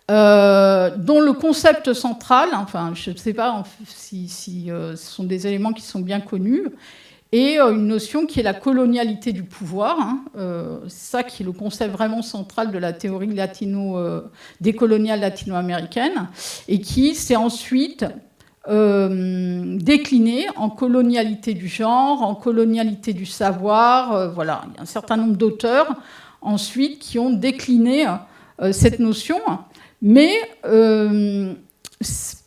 Dont le concept central, enfin je ne sais pas si ce sont des éléments qui sont bien connus, et une notion qui est la colonialité du pouvoir. C'est ça qui est le concept vraiment central de la théorie décoloniale latino-américaine, et qui s'est ensuite décliné en colonialité du genre, en colonialité du savoir. Voilà, il y a un certain nombre d'auteurs ensuite qui ont décliné cette notion, mais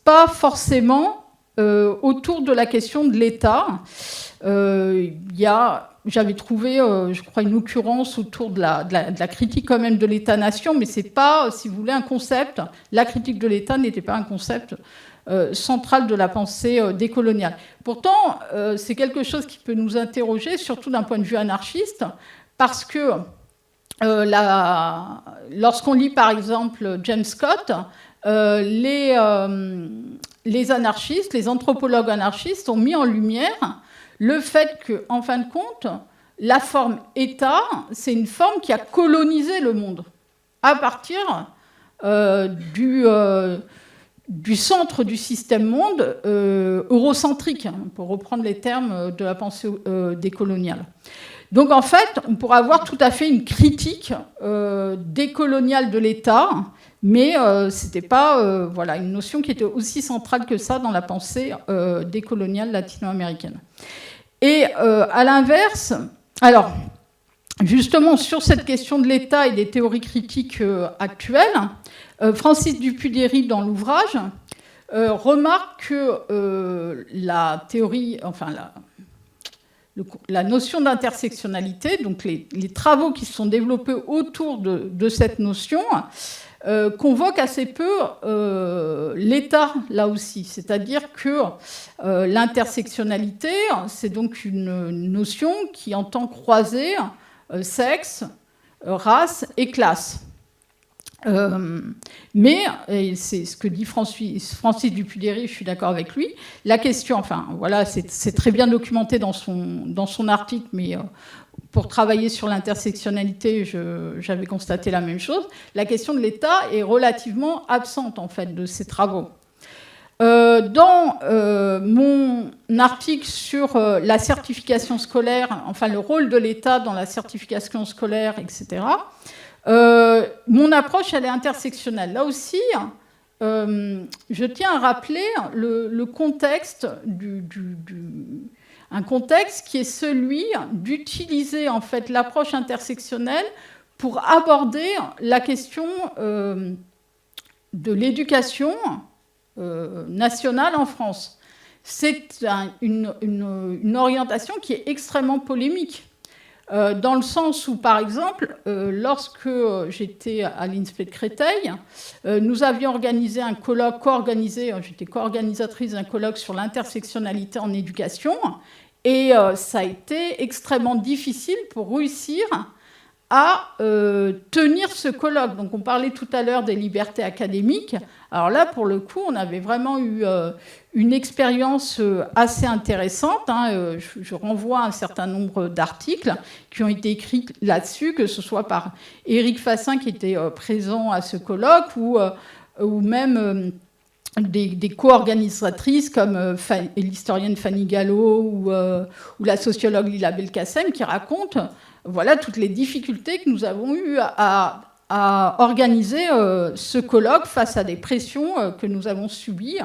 pas forcément autour de la question de l'État. J'avais trouvé, je crois, une occurrence autour de la critique quand même de l'État-nation, mais c'est pas, si vous voulez, un concept. La critique de l'État n'était pas un concept central de la pensée décoloniale. Pourtant, c'est quelque chose qui peut nous interroger, surtout d'un point de vue anarchiste, parce que lorsqu'on lit, par exemple, James Scott, les anarchistes, les anthropologues anarchistes ont mis en lumière le fait qu'en fin de compte, la forme État, c'est une forme qui a colonisé le monde à partir du centre du système monde eurocentrique, pour reprendre les termes de la pensée décoloniale. Donc en fait, on pourrait avoir tout à fait une critique décoloniale de l'État, mais ce n'était pas une notion qui était aussi centrale que ça dans la pensée décoloniale latino-américaine. Et à l'inverse, alors justement sur cette question de l'État et des théories critiques actuelles, Francis Dupuy-Derry dans l'ouvrage remarque que la théorie, enfin la notion d'intersectionnalité, donc les travaux qui se sont développés autour de cette notion, convoquent assez peu l'État, là aussi. C'est-à-dire que l'intersectionnalité, c'est donc une notion qui entend croiser sexe, race et classe. Mais, et c'est ce que dit Francis Dupuy-Derry, je suis d'accord avec lui, la question, enfin voilà, c'est très bien documenté dans son article, mais pour travailler sur l'intersectionnalité, j'avais constaté la même chose. La question de l'État est relativement absente, en fait, de ces travaux. Dans mon article sur la certification scolaire, enfin le rôle de l'État dans la certification scolaire, etc., mon approche, elle est intersectionnelle. Là aussi, je tiens à rappeler le contexte un contexte qui est celui d'utiliser en fait l'approche intersectionnelle pour aborder la question de l'éducation nationale en France. C'est une orientation qui est extrêmement polémique. dans le sens où, par exemple, lorsque j'étais à l'INSPE de Créteil, nous avions organisé un colloque, j'étais co-organisatrice d'un colloque sur l'intersectionnalité en éducation, et ça a été extrêmement difficile pour réussir à tenir ce colloque. Donc on parlait tout à l'heure des libertés académiques. Alors là, pour le coup, on avait vraiment eu une expérience assez intéressante. Je renvoie à un certain nombre d'articles qui ont été écrits là-dessus, que ce soit par Éric Fassin, qui était présent à ce colloque, ou même des co-organisatrices comme l'historienne Fanny Gallo ou la sociologue Lila Belkacem, qui racontent voilà toutes les difficultés que nous avons eues à organiser ce colloque face à des pressions que nous avons subies,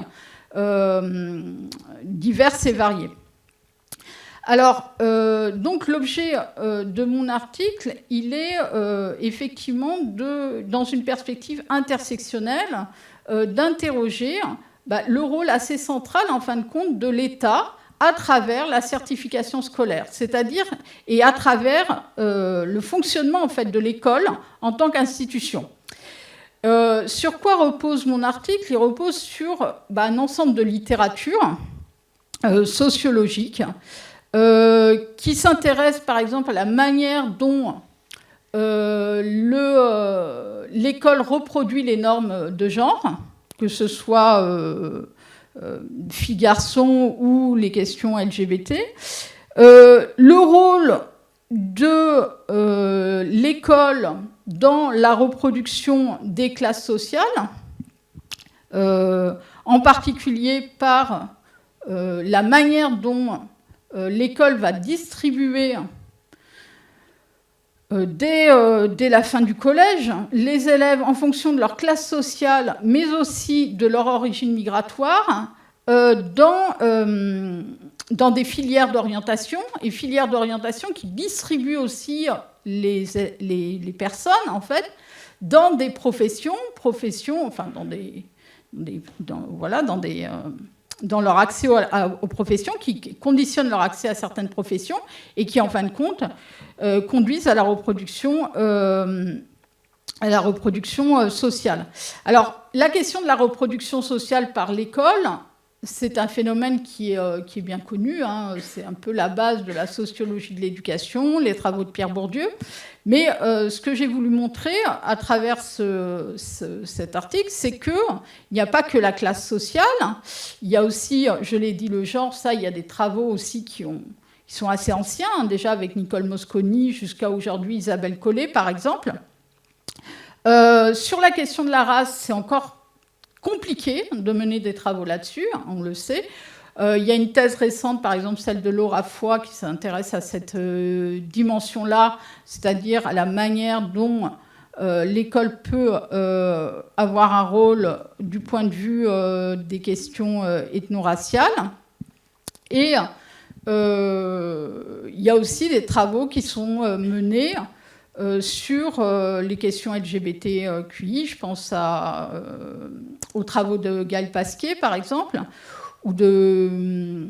diverses et variées. Alors, donc l'objet de mon article, il est effectivement, dans une perspective intersectionnelle, d'interroger le rôle assez central, en fin de compte, de l'État à travers la certification scolaire, c'est-à-dire et à travers le fonctionnement en fait de l'école en tant qu'institution. Sur quoi repose mon article? Il repose sur un ensemble de littérature sociologique qui s'intéresse par exemple à la manière dont l'école reproduit les normes de genre, que ce soit filles-garçons ou les questions LGBT. Le rôle de l'école dans la reproduction des classes sociales, en particulier par la manière dont l'école va distribuer dès la fin du collège les élèves en fonction de leur classe sociale, mais aussi de leur origine migratoire, dans des filières d'orientation, et filières d'orientation qui distribuent aussi les personnes, en fait, dans des professions, enfin, dans leur accès aux professions, qui conditionnent leur accès à certaines professions et qui, en fin de compte, conduisent à la reproduction sociale. Alors, la question de la reproduction sociale par l'école, c'est un phénomène qui est bien connu. C'est un peu la base de la sociologie de l'éducation, les travaux de Pierre Bourdieu. Mais ce que j'ai voulu montrer à travers cet article, c'est qu'il n'y a pas que la classe sociale. Il y a aussi, je l'ai dit, le genre. Ça, il y a des travaux aussi qui sont assez anciens, déjà avec Nicole Mosconi jusqu'à aujourd'hui Isabelle Collet, par exemple. Sur la question de la race, c'est encore compliqué de mener des travaux là-dessus, on le sait. Il y a une thèse récente, par exemple celle de Laura Foy, qui s'intéresse à cette dimension-là, c'est-à-dire à la manière dont l'école peut avoir un rôle du point de vue des questions ethno-raciales. Et il y a aussi des travaux qui sont menés sur les questions LGBTQI. Je pense aux travaux de Gaëlle Pasquier, par exemple, ou de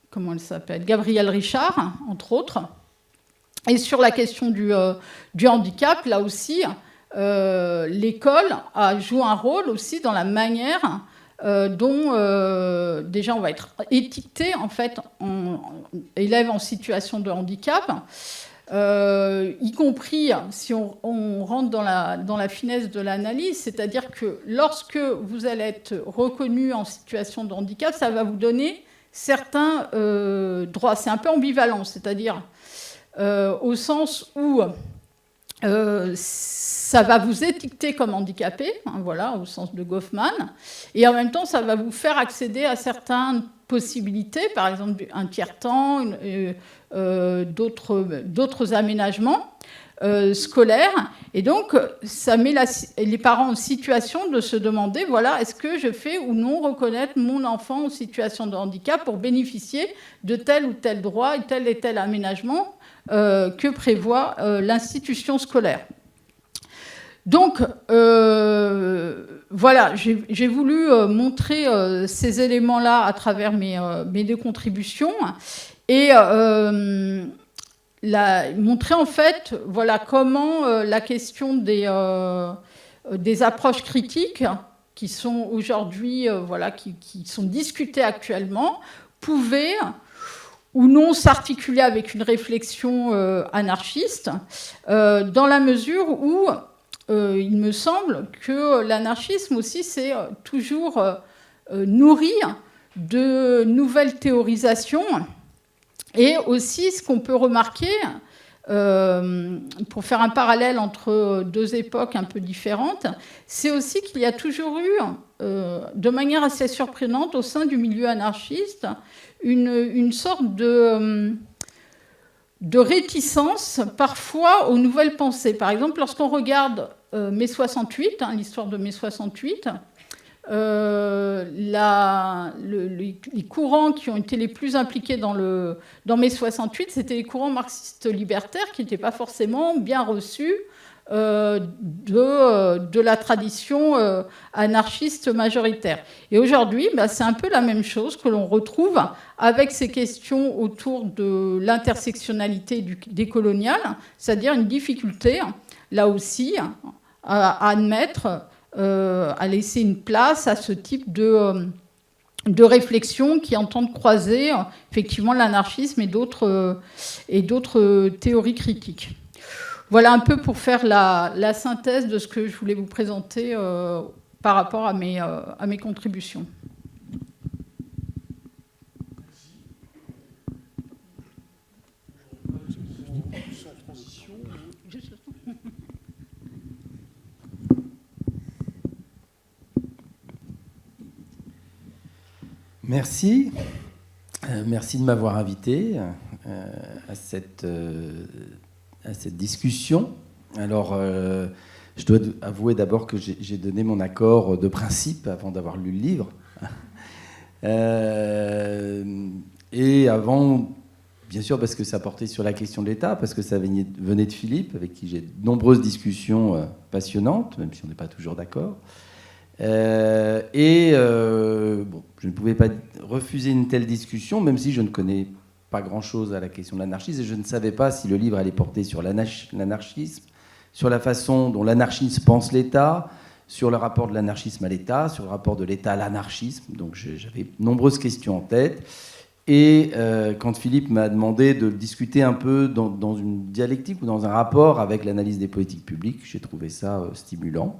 comment elle s'appelle, Gabrielle Richard, entre autres. Et sur la question du handicap, là aussi, l'école joue un rôle aussi dans la manière dont déjà on va être étiqueté en fait en élève en situation de handicap. Y compris si on rentre dans la finesse de l'analyse, c'est-à-dire que lorsque vous allez être reconnu en situation de handicap, ça va vous donner certains droits. C'est un peu ambivalent, c'est-à-dire au sens où ça va vous étiqueter comme handicapé, voilà, au sens de Goffman, et en même temps, ça va vous faire accéder à certaines possibilités, par exemple un tiers-temps, d'autres aménagements scolaires. Et donc, ça met les parents en situation de se demander, voilà, est-ce que je fais ou non reconnaître mon enfant en situation de handicap pour bénéficier de tel ou tel droit et tel aménagement que prévoit l'institution scolaire. Donc, voilà, j'ai voulu montrer ces éléments-là à travers mes deux contributions. Et montrer en fait voilà, comment la question des approches critiques qui sont aujourd'hui, voilà, qui sont discutées actuellement, pouvaient ou non s'articuler avec une réflexion anarchiste, dans la mesure où il me semble que l'anarchisme aussi s'est toujours nourri de nouvelles théorisations. Et aussi, ce qu'on peut remarquer, pour faire un parallèle entre deux époques un peu différentes, c'est aussi qu'il y a toujours eu, de manière assez surprenante, au sein du milieu anarchiste, une sorte de réticence parfois aux nouvelles pensées. Par exemple, lorsqu'on regarde mai 68, l'histoire de mai 68, les courants qui ont été les plus impliqués dans mai 68, c'était les courants marxistes libertaires qui n'étaient pas forcément bien reçus de la tradition anarchiste majoritaire. Et aujourd'hui, c'est un peu la même chose que l'on retrouve avec ces questions autour de l'intersectionnalité décoloniale, c'est-à-dire une difficulté, là aussi, à admettre, à laisser une place à ce type de réflexion qui entendent croiser effectivement l'anarchisme et d'autres théories critiques. Voilà un peu pour faire la synthèse de ce que je voulais vous présenter par rapport à mes contributions. Merci. Merci de m'avoir invité à cette discussion. Alors, je dois avouer d'abord que j'ai donné mon accord de principe avant d'avoir lu le livre. Et avant, bien sûr, parce que ça portait sur la question de l'État, parce que ça venait de Philippe, avec qui j'ai de nombreuses discussions passionnantes, même si on n'est pas toujours d'accord. Bon, je ne pouvais pas refuser une telle discussion, même si je ne connais pas grand-chose à la question de l'anarchisme, et je ne savais pas si le livre allait porter sur l'anarchisme, sur la façon dont l'anarchisme pense l'État, sur le rapport de l'anarchisme à l'État, sur le rapport de l'État à l'anarchisme. Donc j'avais de nombreuses questions en tête. Et quand Philippe m'a demandé de discuter un peu dans une dialectique ou dans un rapport avec l'analyse des politiques publiques, j'ai trouvé ça stimulant.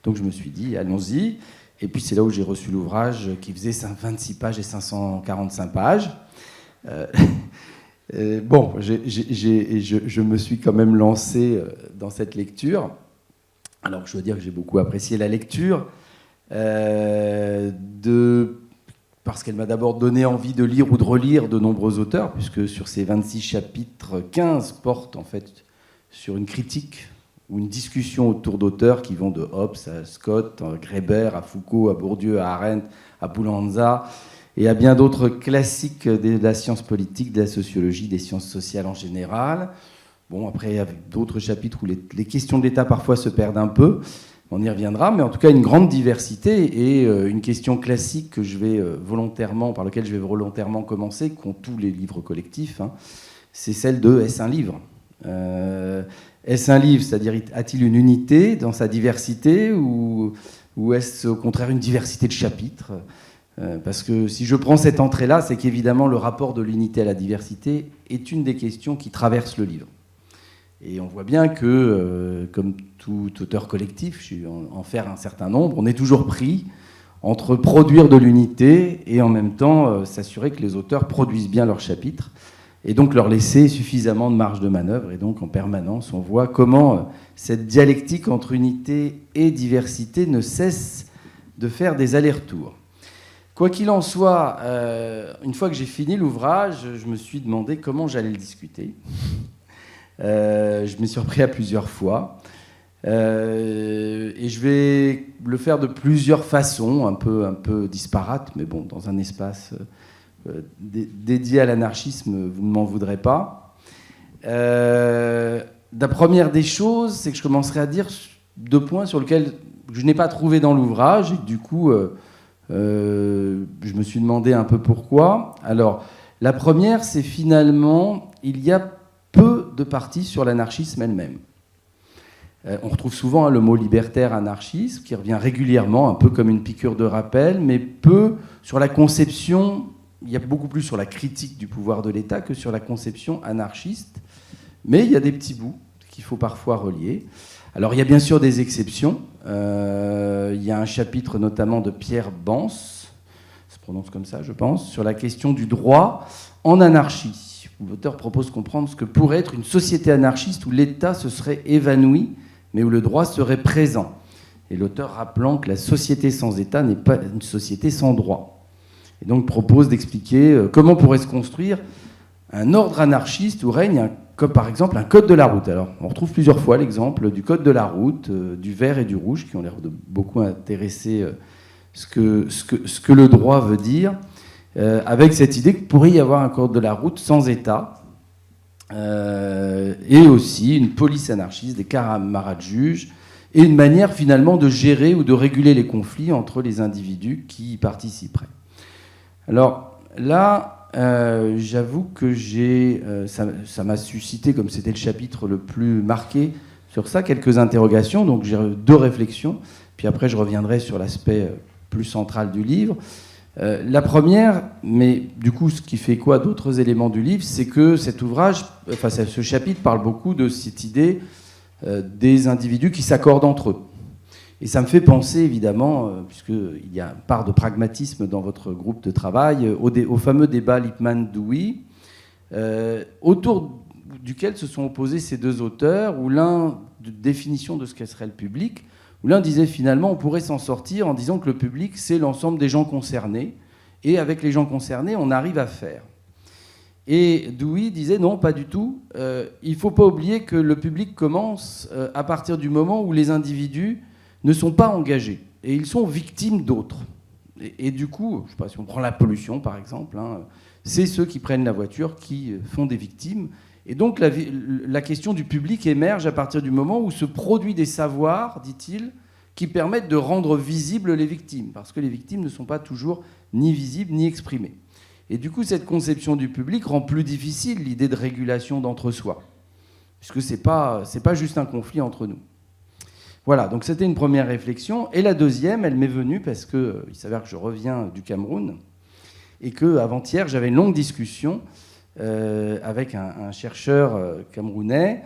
Donc je me suis dit, allons-y. Et puis c'est là où j'ai reçu l'ouvrage qui faisait 26 pages et 545 pages. Bon, je me suis quand même lancé dans cette lecture. Alors je dois dire que j'ai beaucoup apprécié la lecture, parce qu'elle m'a d'abord donné envie de lire ou de relire de nombreux auteurs, puisque sur ces 26 chapitres, 15 portent en fait sur une critique ou une discussion autour d'auteurs qui vont de Hobbes à Scott, à Greber, à Foucault, à Bourdieu, à Arendt, à Poulanza, et à bien d'autres classiques de la science politique, de la sociologie, des sciences sociales en général. Bon, après, avec d'autres chapitres où les questions de l'État parfois se perdent un peu, on y reviendra, mais en tout cas une grande diversité et une question classique que par laquelle je vais volontairement commencer, qu'ont tous les livres collectifs, c'est celle de « Est-ce un livre ?» Est-ce un livre, c'est-à-dire a-t-il une unité dans sa diversité ou est-ce au contraire une diversité de chapitres ? Parce que si je prends cette entrée-là, c'est qu'évidemment le rapport de l'unité à la diversité est une des questions qui traversent le livre. Et on voit bien que, comme tout auteur collectif, je vais en faire un certain nombre, on est toujours pris entre produire de l'unité et en même temps s'assurer que les auteurs produisent bien leurs chapitres et donc leur laisser suffisamment de marge de manœuvre. Et donc en permanence, on voit comment cette dialectique entre unité et diversité ne cesse de faire des allers-retours. Quoi qu'il en soit, une fois que j'ai fini l'ouvrage, je me suis demandé comment j'allais le discuter. Je m'y suis repris à plusieurs fois. Et je vais le faire de plusieurs façons, un peu disparates, mais bon, dans un espace dédié à l'anarchisme, vous ne m'en voudrez pas. La première des choses, c'est que je commencerai à dire 2 points sur lesquels je n'ai pas trouvé dans l'ouvrage, et du coup, je me suis demandé un peu pourquoi. Alors, la première, c'est finalement, il y a peu de parties sur l'anarchisme elle-même. On retrouve souvent le mot libertaire-anarchisme qui revient régulièrement, un peu comme une piqûre de rappel, mais peu sur la conception. Il y a beaucoup plus sur la critique du pouvoir de l'État que sur la conception anarchiste. Mais il y a des petits bouts qu'il faut parfois relier. Alors il y a bien sûr des exceptions. Il y a un chapitre notamment de Pierre Bans, ça se prononce comme ça je pense, sur la question du droit en anarchie. L'auteur propose de comprendre ce que pourrait être une société anarchiste où l'État se serait évanoui, mais où le droit serait présent. Et l'auteur rappelant que la société sans État n'est pas une société sans droit. Et donc propose d'expliquer comment pourrait se construire un ordre anarchiste où règne, par exemple, un code de la route. Alors, on retrouve plusieurs fois l'exemple du code de la route, du vert et du rouge, qui ont l'air de beaucoup intéresser ce que le droit veut dire, avec cette idée qu'il pourrait y avoir un code de la route sans État, et aussi une police anarchiste, des camarades juges, et une manière finalement de gérer ou de réguler les conflits entre les individus qui y participeraient. Alors là, j'avoue que ça m'a suscité, comme c'était le chapitre le plus marqué sur ça, quelques interrogations, donc j'ai 2 réflexions, puis après je reviendrai sur l'aspect plus central du livre. La première, mais du coup ce qui fait quoi d'autres éléments du livre, c'est que cet ouvrage, enfin ce chapitre parle beaucoup de cette idée des individus qui s'accordent entre eux. Et ça me fait penser évidemment, puisqu'il y a une part de pragmatisme dans votre groupe de travail, au fameux débat Lippmann-Dewey, autour duquel se sont opposés ces 2 auteurs, où l'un, de définition de ce qu'est serait le public, où l'un disait finalement on pourrait s'en sortir en disant que le public c'est l'ensemble des gens concernés, et avec les gens concernés on arrive à faire. Et Dewey disait non, pas du tout, il ne faut pas oublier que le public commence à partir du moment où les individus ne sont pas engagés, et ils sont victimes d'autres. Et du coup, je ne sais pas si on prend la pollution par exemple, c'est ceux qui prennent la voiture qui font des victimes. Et donc la question du public émerge à partir du moment où se produit des savoirs, dit-il, qui permettent de rendre visibles les victimes, parce que les victimes ne sont pas toujours ni visibles ni exprimées. Et du coup, cette conception du public rend plus difficile l'idée de régulation d'entre-soi, puisque c'est pas juste un conflit entre nous. Voilà, donc c'était une première réflexion. Et la deuxième, elle m'est venue parce qu'il s'avère que je reviens du Cameroun, et qu'avant-hier, j'avais une longue discussion avec un chercheur camerounais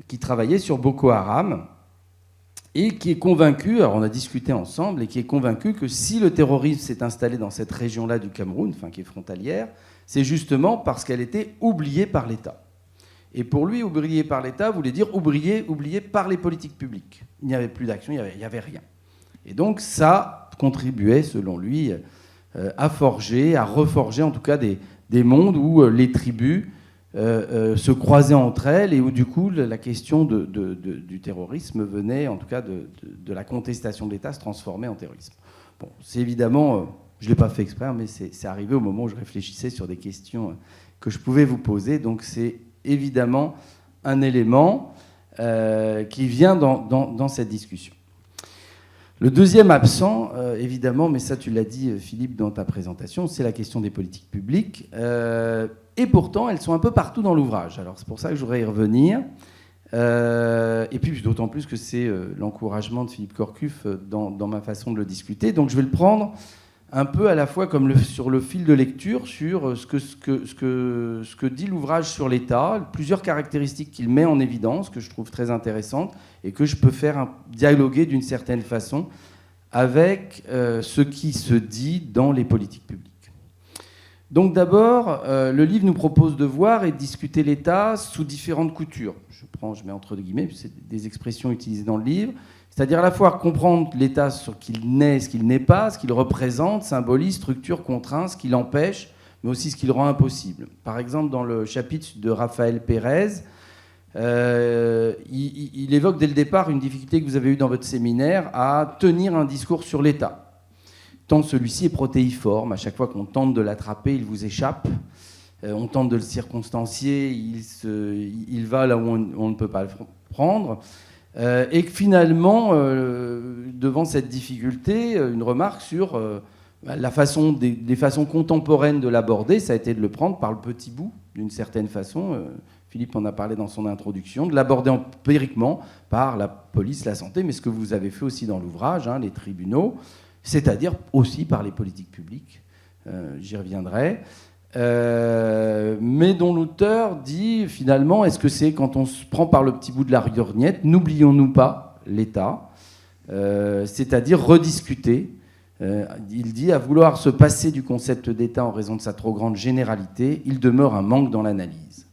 qui travaillait sur Boko Haram et qui est convaincu, alors on a discuté ensemble, et qui est convaincu que si le terrorisme s'est installé dans cette région-là du Cameroun, enfin qui est frontalière, c'est justement parce qu'elle était oubliée par l'État. Et pour lui, oubliée par l'État voulait dire oubliée par les politiques publiques. Il n'y avait plus d'action, il n'y avait rien. Et donc ça contribuait, selon lui, à forger, à reforger en tout cas des mondes où les tribus se croisaient entre elles et où du coup la question du terrorisme venait, en tout cas de la contestation de l'État, se transformait en terrorisme. Bon, c'est évidemment, je ne l'ai pas fait exprès, mais c'est arrivé au moment où je réfléchissais sur des questions que je pouvais vous poser. Donc c'est évidemment un élément qui vient dans cette discussion. Le deuxième absent, évidemment, mais ça tu l'as dit Philippe dans ta présentation, c'est la question des politiques publiques. Et pourtant, elles sont un peu partout dans l'ouvrage. Alors c'est pour ça que je voudrais y revenir. Et puis d'autant plus que c'est l'encouragement de Philippe Corcuff dans ma façon de le discuter. Donc je vais le prendre un peu à la fois comme sur le fil de lecture, sur ce que dit l'ouvrage sur l'État, plusieurs caractéristiques qu'il met en évidence, que je trouve très intéressantes, et que je peux faire dialoguer d'une certaine façon avec ce qui se dit dans les politiques publiques. Donc d'abord, le livre nous propose de voir et de discuter l'État sous différentes coutures. Je mets entre guillemets, c'est des expressions utilisées dans le livre. C'est-à-dire à la fois comprendre l'État sur ce qu'il n'est, ce qu'il n'est pas, ce qu'il représente, symbolise, structure, contraint, ce qu'il empêche, mais aussi ce qu'il rend impossible. Par exemple, dans le chapitre de Raphaël Pérez, il évoque dès le départ une difficulté que vous avez eue dans votre séminaire à tenir un discours sur l'État. Tant celui-ci est protéiforme, à chaque fois qu'on tente de l'attraper, il vous échappe. On tente de le circonstancier, il va là où on ne peut pas le prendre. Et que finalement, devant cette difficulté, une remarque sur la façon, des façons contemporaines de l'aborder, ça a été de le prendre par le petit bout, d'une certaine façon, Philippe en a parlé dans son introduction, de l'aborder empiriquement par la police, la santé, mais ce que vous avez fait aussi dans l'ouvrage, les tribunaux, c'est-à-dire aussi par les politiques publiques. J'y reviendrai. Mais dont l'auteur dit, finalement, est-ce que c'est quand on se prend par le petit bout de la lorgnette, n'oublions-nous pas l'État, c'est-à-dire rediscuter. Il dit, à vouloir se passer du concept d'État en raison de sa trop grande généralité, il demeure un manque dans l'analyse.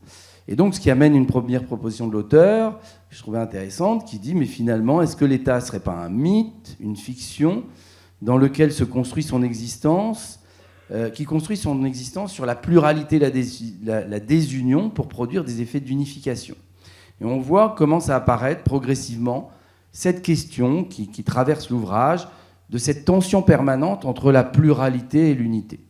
Et donc, ce qui amène une première proposition de l'auteur, que je trouvais intéressante, qui dit, mais finalement, est-ce que l'État ne serait pas un mythe, une fiction, dans lequel se construit son existence, qui construit son existence sur la pluralité, la désunion, pour produire des effets d'unification. Et on voit comment ça apparaît progressivement, cette question qui traverse l'ouvrage, de cette tension permanente entre la pluralité et l'unité.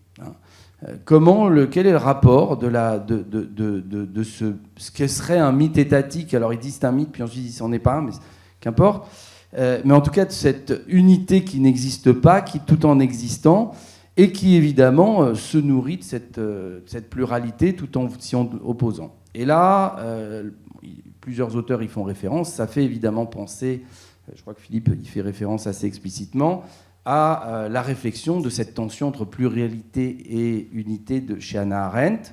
Quel est le rapport de ce que serait un mythe étatique? Alors ils disent c'est un mythe, puis ensuite ils disent c'en est pas un, mais qu'importe. Mais en tout cas de cette unité qui n'existe pas, qui tout en existant, et qui évidemment se nourrit de cette pluralité tout en s'y opposant. Et là, plusieurs auteurs y font référence, ça fait évidemment penser, je crois que Philippe y fait référence assez explicitement, à la réflexion de cette tension entre pluralité et unité chez Hannah Arendt,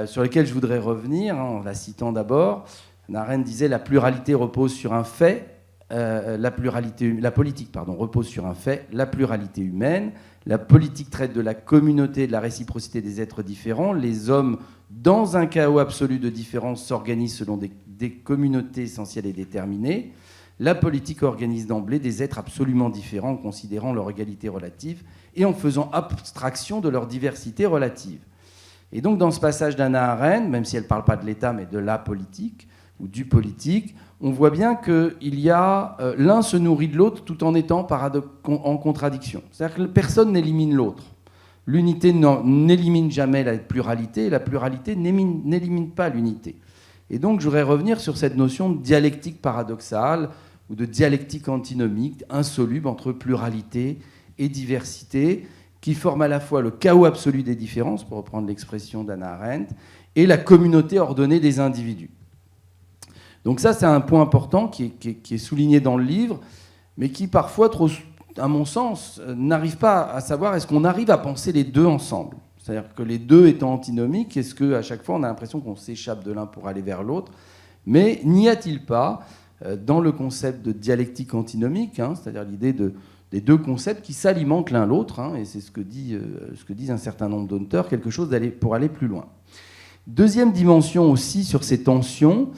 sur laquelle je voudrais revenir, en la citant d'abord. Hannah Arendt disait « La pluralité repose sur un fait, la politique repose sur un fait, la pluralité humaine. La politique traite de la communauté et de la réciprocité des êtres différents. Les hommes, dans un chaos absolu de différence, s'organisent selon des communautés essentielles et déterminées. La politique organise d'emblée des êtres absolument différents en considérant leur égalité relative et en faisant abstraction de leur diversité relative. » Et donc dans ce passage d'Hannah Arendt, même si elle ne parle pas de l'État mais de la politique ou du politique, on voit bien qu'il y a l'un se nourrit de l'autre tout en étant en contradiction. C'est-à-dire que personne n'élimine l'autre. L'unité n'élimine jamais la pluralité et la pluralité n'élimine pas l'unité. Et donc je voudrais revenir sur cette notion de dialectique paradoxale ou de dialectique antinomique, insoluble entre pluralité et diversité, qui forme à la fois le chaos absolu des différences, pour reprendre l'expression d'Hannah Arendt, et la communauté ordonnée des individus. Donc ça, c'est un point important qui est souligné dans le livre, mais qui parfois, à mon sens, n'arrive pas à savoir est-ce qu'on arrive à penser les deux ensemble. C'est-à-dire que les deux étant antinomiques, est-ce qu'à chaque fois, on a l'impression qu'on s'échappe de l'un pour aller vers l'autre? Mais n'y a-t-il pas, dans le concept de dialectique antinomique, c'est-à-dire l'idée des deux concepts qui s'alimentent l'un l'autre, et c'est ce que disent un certain nombre d'auteurs, quelque chose pour aller plus loin. Deuxième dimension aussi sur ces tensions,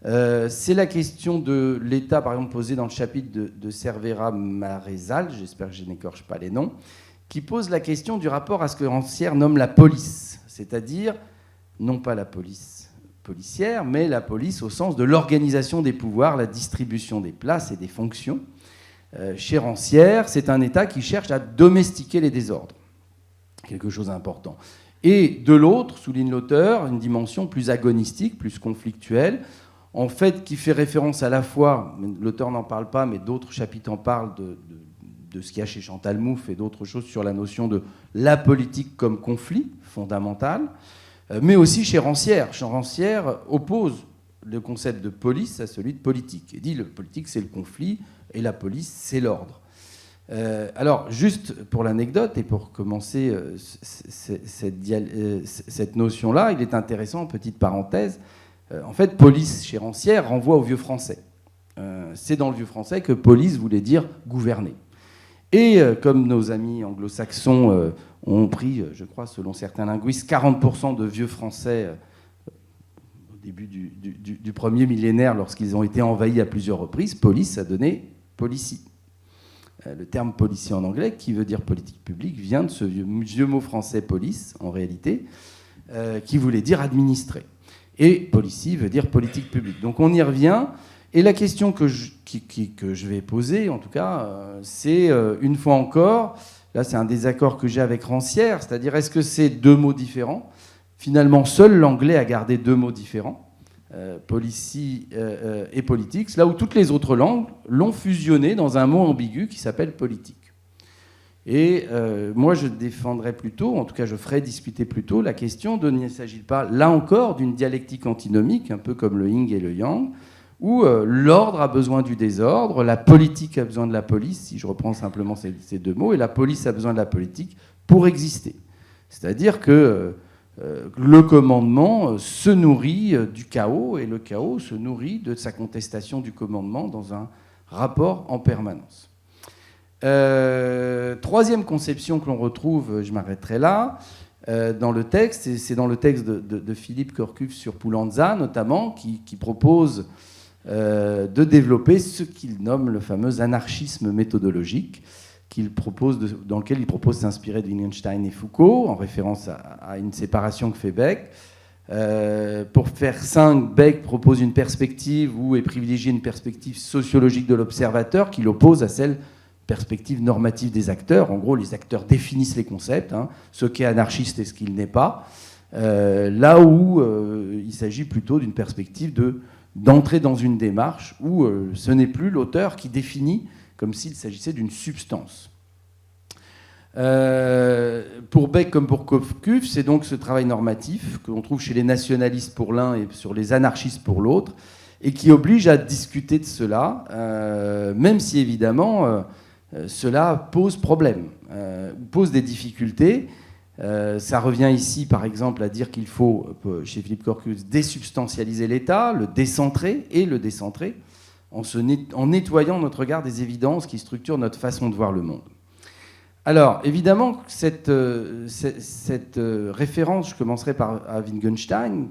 c'est la question de l'État, par exemple, posée dans le chapitre de Cervera Marézal, j'espère que je n'écorche pas les noms, qui pose la question du rapport à ce que Rancière nomme la police, c'est-à-dire, non pas la police policière, mais la police au sens de l'organisation des pouvoirs, la distribution des places et des fonctions. Chez Rancière, c'est un État qui cherche à domestiquer les désordres, quelque chose d'important. Et de l'autre, souligne l'auteur, une dimension plus agonistique, plus conflictuelle, en fait, qui fait référence à la fois, l'auteur n'en parle pas, mais d'autres chapitres en parlent, de ce qu'il y a chez Chantal Mouffe et d'autres choses sur la notion de la politique comme conflit fondamental, mais aussi chez Rancière. Rancière oppose le concept de police à celui de politique, et dit le politique c'est le conflit et la police c'est l'ordre. Alors, juste pour l'anecdote et pour commencer cette notion-là, il est intéressant, petite parenthèse, en fait, police chez Rancière renvoie au vieux français. C'est dans le vieux français que police voulait dire gouverner. Et comme nos amis anglo-saxons ont pris, je crois, selon certains linguistes, 40% de vieux français au début du premier millénaire, lorsqu'ils ont été envahis à plusieurs reprises, police a donné policy. Le terme policier en anglais, qui veut dire politique publique, vient de ce vieux mot français police, en réalité, qui voulait dire administrer. Et policy veut dire politique publique. Donc on y revient. Et la question que je vais poser, en tout cas, c'est, une fois encore, là c'est un désaccord que j'ai avec Rancière, c'est-à-dire est-ce que c'est deux mots différents? Finalement, seul l'anglais a gardé deux mots différents, policy et politics, là où toutes les autres langues l'ont fusionné dans un mot ambigu qui s'appelle politique. Et moi, je défendrais plutôt, en tout cas je ferais discuter plutôt la question de il ne s'agit pas, là encore, d'une dialectique antinomique, un peu comme le yin et le yang, où l'ordre a besoin du désordre, la politique a besoin de la police, si je reprends simplement ces deux mots, et la police a besoin de la politique pour exister. C'est-à-dire que le commandement se nourrit du chaos, et le chaos se nourrit de sa contestation du commandement dans un rapport en permanence. Troisième conception que l'on retrouve, je m'arrêterai là, dans le texte, et c'est dans le texte de Philippe Korkuf sur Poulantzas notamment, qui propose de développer ce qu'il nomme le fameux anarchisme méthodologique, dans lequel il propose de s'inspirer de Wittgenstein et Foucault, en référence à une séparation que fait Beck. Pour faire simple, Beck propose une perspective et privilégie une perspective sociologique de l'observateur qui l'oppose à celle perspective normative des acteurs. En gros, les acteurs définissent les concepts, ce qu'est anarchiste et ce qu'il n'est pas, là où il s'agit plutôt d'une perspective d'entrer dans une démarche où ce n'est plus l'auteur qui définit comme s'il s'agissait d'une substance. Pour Beck comme pour Korkuf, c'est donc ce travail normatif que l'on trouve chez les nationalistes pour l'un et sur les anarchistes pour l'autre, et qui oblige à discuter de cela, même si évidemment cela pose problème, pose des difficultés. Ça revient ici, par exemple, à dire qu'il faut, chez Philippe Korkuf, désubstantialiser l'État, le décentrer, en nettoyant notre regard des évidences qui structurent notre façon de voir le monde. Alors, évidemment, cette référence, je commencerai par à Wittgenstein,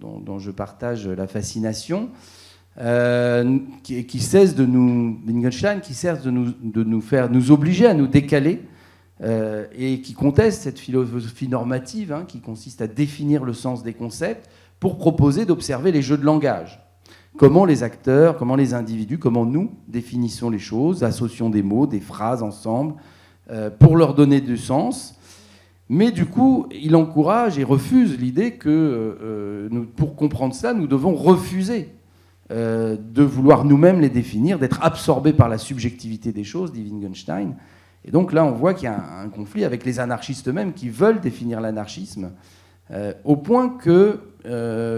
dont je partage la fascination, qui cesse de nous obliger à nous décaler, et qui conteste cette philosophie normative, qui consiste à définir le sens des concepts pour proposer d'observer les jeux de langage. Comment les acteurs, comment les individus, comment nous définissons les choses, associons des mots, des phrases ensemble, pour leur donner du sens. Mais du coup, il encourage et refuse l'idée que, pour comprendre ça, nous devons refuser de vouloir nous-mêmes les définir, d'être absorbés par la subjectivité des choses, dit Wittgenstein. Et donc là, on voit qu'il y a un conflit avec les anarchistes eux-mêmes qui veulent définir l'anarchisme, au point que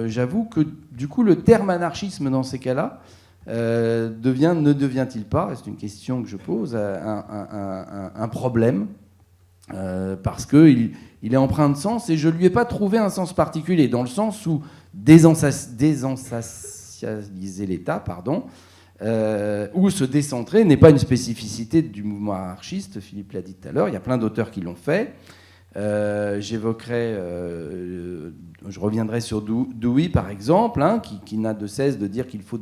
j'avoue que du coup, le terme anarchisme dans ces cas-là ne devient-il pas, c'est une question que je pose, un problème, parce qu'il est empreint de sens, et je ne lui ai pas trouvé un sens particulier, dans le sens où désensatialiser l'État, ou se décentrer n'est pas une spécificité du mouvement anarchiste, Philippe l'a dit tout à l'heure, il y a plein d'auteurs qui l'ont fait. Je reviendrai sur Dewey, par exemple, qui n'a de cesse de dire qu'il faut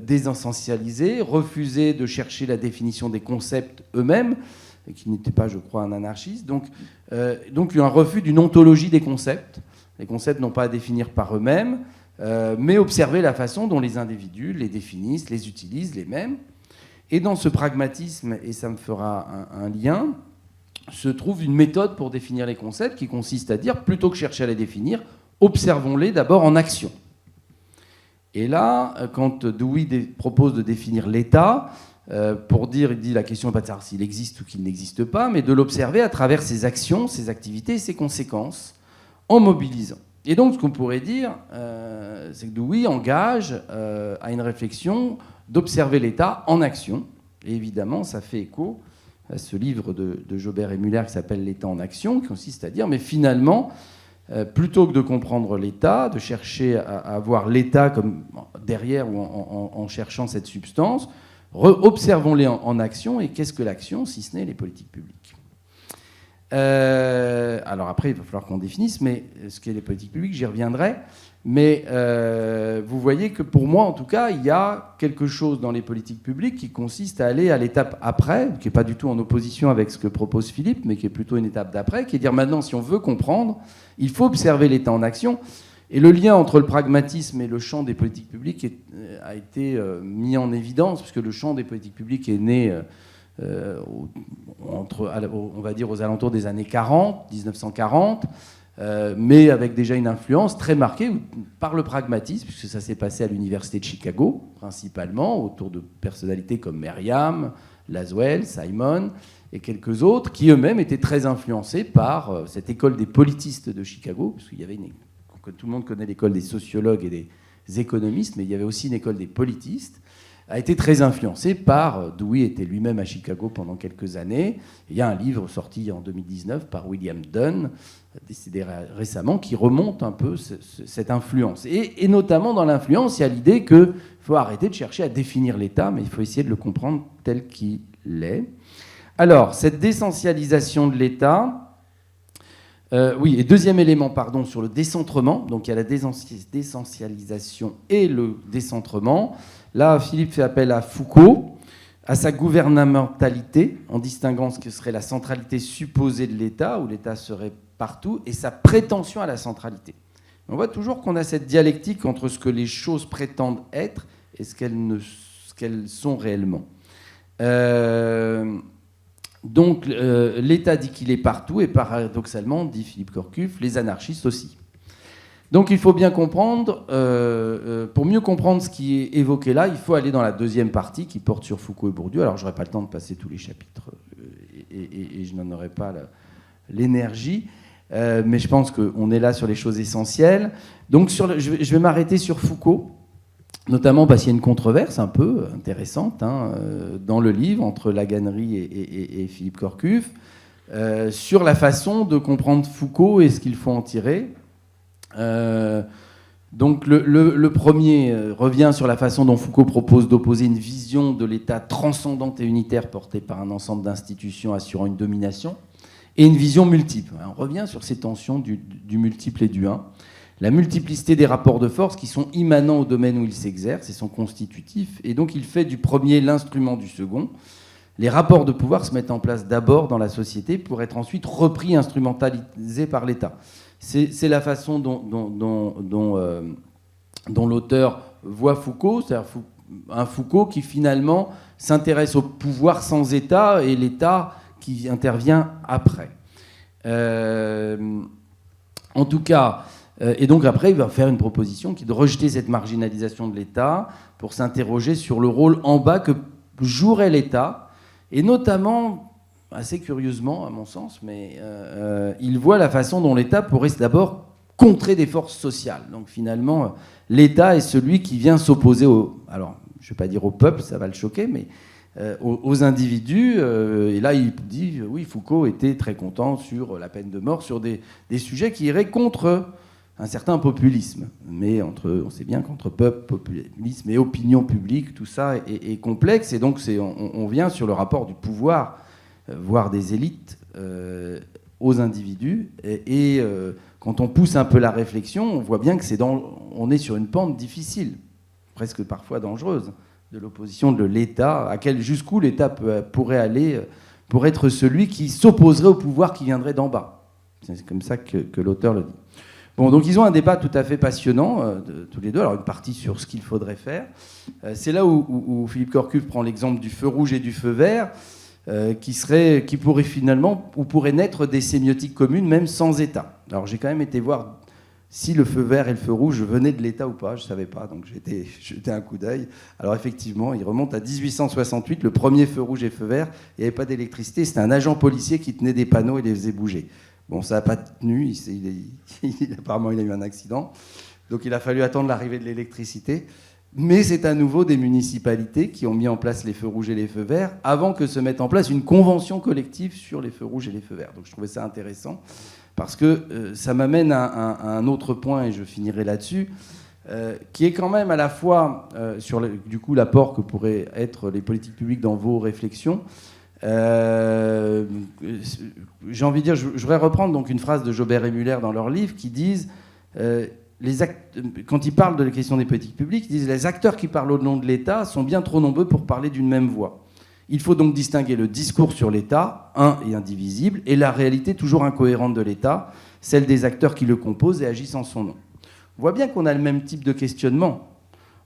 désessentialiser, refuser de chercher la définition des concepts eux-mêmes, et qui n'était pas, je crois, un anarchiste. Donc il y a un refus d'une ontologie des concepts. Les concepts n'ont pas à définir par eux-mêmes, mais observer la façon dont les individus les définissent, les utilisent, les mêmes. Et dans ce pragmatisme, et ça me fera un lien, se trouve une méthode pour définir les concepts qui consiste à dire, plutôt que chercher à les définir, observons-les d'abord en action. Et là, quand Dewey propose de définir l'État, pour dire, il dit la question n'est pas de savoir s'il existe ou qu'il n'existe pas, mais de l'observer à travers ses actions, ses activités et ses conséquences, en mobilisant. Et donc, ce qu'on pourrait dire, c'est que Dewey engage à une réflexion d'observer l'État en action. Et évidemment, ça fait écho à ce livre de Jobert et Muller qui s'appelle « L'État en action », qui consiste à dire, mais finalement, plutôt que de comprendre l'État, de chercher à voir l'État comme derrière ou en cherchant cette substance, observons-les en action. Et qu'est-ce que l'action, si ce n'est les politiques publiques ? Alors après, il va falloir qu'on définisse, mais ce qu'est les politiques publiques, j'y reviendrai. Mais vous voyez que pour moi, en tout cas, il y a quelque chose dans les politiques publiques qui consiste à aller à l'étape après, qui n'est pas du tout en opposition avec ce que propose Philippe, mais qui est plutôt une étape d'après, qui est de dire maintenant, si on veut comprendre, il faut observer l'État en action. Et le lien entre le pragmatisme et le champ des politiques publiques a été mis en évidence, puisque le champ des politiques publiques est né... on va dire aux alentours des années 1940, mais avec déjà une influence très marquée par le pragmatisme, puisque ça s'est passé à l'université de Chicago, principalement, autour de personnalités comme Merriam, Laswell, Simon, et quelques autres, qui eux-mêmes étaient très influencés par cette école des politistes de Chicago, parce qu'il y avait tout le monde connaît l'école des sociologues et des économistes, mais il y avait aussi une école des politistes, a été très influencé par Dewey, était lui-même à Chicago pendant quelques années. Il y a un livre sorti en 2019 par William Dunn, décédé récemment, qui remonte un peu cette influence. Et notamment dans l'influence, il y a l'idée qu'il faut arrêter de chercher à définir l'État, mais il faut essayer de le comprendre tel qu'il est. Alors, cette d'essentialisation de l'État... oui, et deuxième élément, pardon, sur le décentrement. Donc il y a la d'essentialisation et le décentrement. Là, Philippe fait appel à Foucault, à sa gouvernementalité, en distinguant ce que serait la centralité supposée de l'État, où l'État serait partout, et sa prétention à la centralité. On voit toujours qu'on a cette dialectique entre ce que les choses prétendent être et ce qu'elles sont réellement. Donc l'État dit qu'il est partout, et paradoxalement, dit Philippe Corcuff, les anarchistes aussi. Donc il faut bien comprendre, pour mieux comprendre ce qui est évoqué là, il faut aller dans la deuxième partie qui porte sur Foucault et Bourdieu. Alors je n'aurai pas le temps de passer tous les chapitres et je n'en aurai pas l'énergie, mais je pense qu'on est là sur les choses essentielles. Donc je vais m'arrêter sur Foucault, notamment parce qu'il y a une controverse un peu intéressante dans le livre entre Laganerie et Philippe Corcuff sur la façon de comprendre Foucault et ce qu'il faut en tirer. Donc le premier revient sur la façon dont Foucault propose d'opposer une vision de l'État transcendante et unitaire portée par un ensemble d'institutions assurant une domination et une vision multiple. On revient sur ces tensions du multiple et du un. La multiplicité des rapports de force qui sont immanents au domaine où ils s'exercent et sont constitutifs, et donc il fait du premier l'instrument du second. Les rapports de pouvoir se mettent en place d'abord dans la société pour être ensuite repris, instrumentalisés par l'État. C'est la façon dont l'auteur voit Foucault, c'est-à-dire un Foucault qui finalement s'intéresse au pouvoir sans État et l'État qui intervient après. En tout cas, et donc après, il va faire une proposition qui est de rejeter cette marginalisation de l'État pour s'interroger sur le rôle en bas que jouerait l'État, et notamment... assez curieusement, à mon sens, mais il voit la façon dont l'État pourrait d'abord contrer des forces sociales. Donc finalement, l'État est celui qui vient s'opposer alors je ne vais pas dire au peuple, ça va le choquer, mais aux individus. Et là, il dit, oui, Foucault était très content sur la peine de mort, sur des sujets qui iraient contre un certain populisme. Mais on sait bien qu'entre peuple, populisme et opinion publique, tout ça est complexe. Et donc on vient sur le rapport du pouvoir, voire des élites, aux individus. Et quand on pousse un peu la réflexion, on voit bien que on est sur une pente difficile, presque parfois dangereuse, de l'opposition de l'État, jusqu'où l'État pourrait aller pour être celui qui s'opposerait au pouvoir qui viendrait d'en bas. C'est comme ça que l'auteur le dit. Bon, donc ils ont un débat tout à fait passionnant, tous les deux. Alors une partie sur ce qu'il faudrait faire. C'est là où Philippe Corcuff prend l'exemple du feu rouge et du feu vert, qui pourrait finalement, ou pourrait naître des sémiotiques communes, même sans État. Alors j'ai quand même été voir si le feu vert et le feu rouge venaient de l'État ou pas. Je ne savais pas, donc j'ai jeté un coup d'œil. Alors effectivement, il remonte à 1868, le premier feu rouge et feu vert. Il n'y avait pas d'électricité, c'était un agent policier qui tenait des panneaux et les faisait bouger. Bon, ça n'a pas tenu, apparemment il a eu un accident, donc il a fallu attendre l'arrivée de l'électricité. Mais c'est à nouveau des municipalités qui ont mis en place les feux rouges et les feux verts avant que se mette en place une convention collective sur les feux rouges et les feux verts. Donc je trouvais ça intéressant parce que ça m'amène à un autre point, et je finirai là-dessus, qui est quand même à la fois sur du coup l'apport que pourraient être les politiques publiques dans vos réflexions. J'ai envie de dire, je voudrais reprendre donc une phrase de Jobert et Muller dans leur livre qui disent, quand ils parlent de la question des politiques publiques, ils disent les acteurs qui parlent au nom de l'État sont bien trop nombreux pour parler d'une même voix. Il faut donc distinguer le discours sur l'État, un et indivisible, et la réalité toujours incohérente de l'État, celle des acteurs qui le composent et agissent en son nom. On voit bien qu'on a le même type de questionnement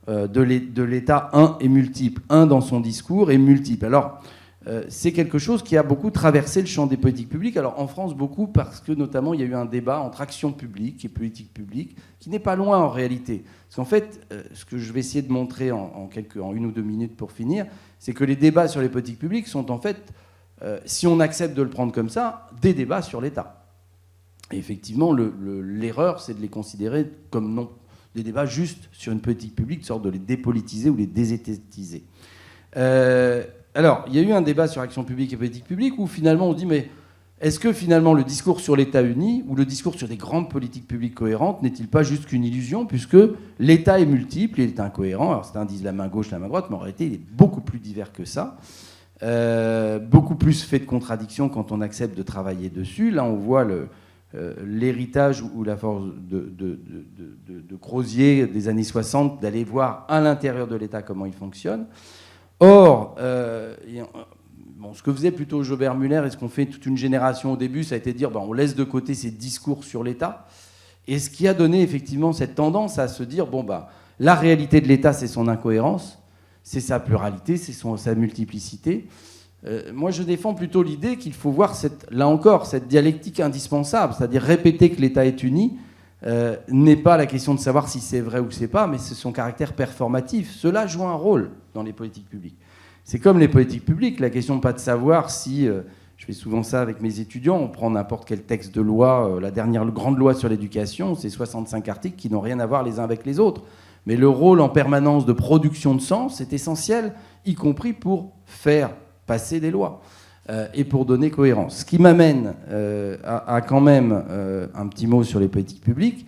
de l'État un et multiple, un dans son discours et multiple. Alors, c'est quelque chose qui a beaucoup traversé le champ des politiques publiques. Alors en France, beaucoup, parce que notamment il y a eu un débat entre action publique et politique publique, qui n'est pas loin en réalité. Parce qu'en fait, ce que je vais essayer de montrer en 1 ou 2 minutes pour finir, c'est que les débats sur les politiques publiques sont en fait si on accepte de le prendre comme ça, des débats sur l'État. Et effectivement, l'erreur, c'est de les considérer comme non, des débats juste sur une politique publique, de sorte de les dépolitiser ou les désétatiser. Alors, il y a eu un débat sur action publique et politique publique où finalement on dit mais est-ce que finalement le discours sur l'État uni ou le discours sur des grandes politiques publiques cohérentes n'est-il pas juste qu'une illusion, puisque l'État est multiple, il est incohérent. Alors certains disent la main gauche, la main droite, mais en réalité il est beaucoup plus divers que ça. Beaucoup plus fait de contradictions quand on accepte de travailler dessus. Là on voit l'héritage ou la force de Crozier des années 60 d'aller voir à l'intérieur de l'État comment il fonctionne. Or, ce que faisait plutôt Jobert Muller et ce qu'ont fait toute une génération au début, ça a été de dire on laisse de côté ces discours sur l'État. Et ce qui a donné effectivement cette tendance à se dire la réalité de l'État, c'est son incohérence, c'est sa pluralité, c'est sa multiplicité. Moi, je défends plutôt l'idée qu'il faut voir, là encore, cette dialectique indispensable, c'est-à-dire répéter que l'État est uni, n'est pas la question de savoir si c'est vrai ou c'est pas, mais c'est son caractère performatif. Cela joue un rôle dans les politiques publiques. C'est comme les politiques publiques, la question n'est pas de savoir si, je fais souvent ça avec mes étudiants, on prend n'importe quel texte de loi, la dernière grande loi sur l'éducation, c'est 65 articles qui n'ont rien à voir les uns avec les autres. Mais le rôle en permanence de production de sens est essentiel, y compris pour faire passer des lois et pour donner cohérence. Ce qui m'amène à quand même un petit mot sur les politiques publiques.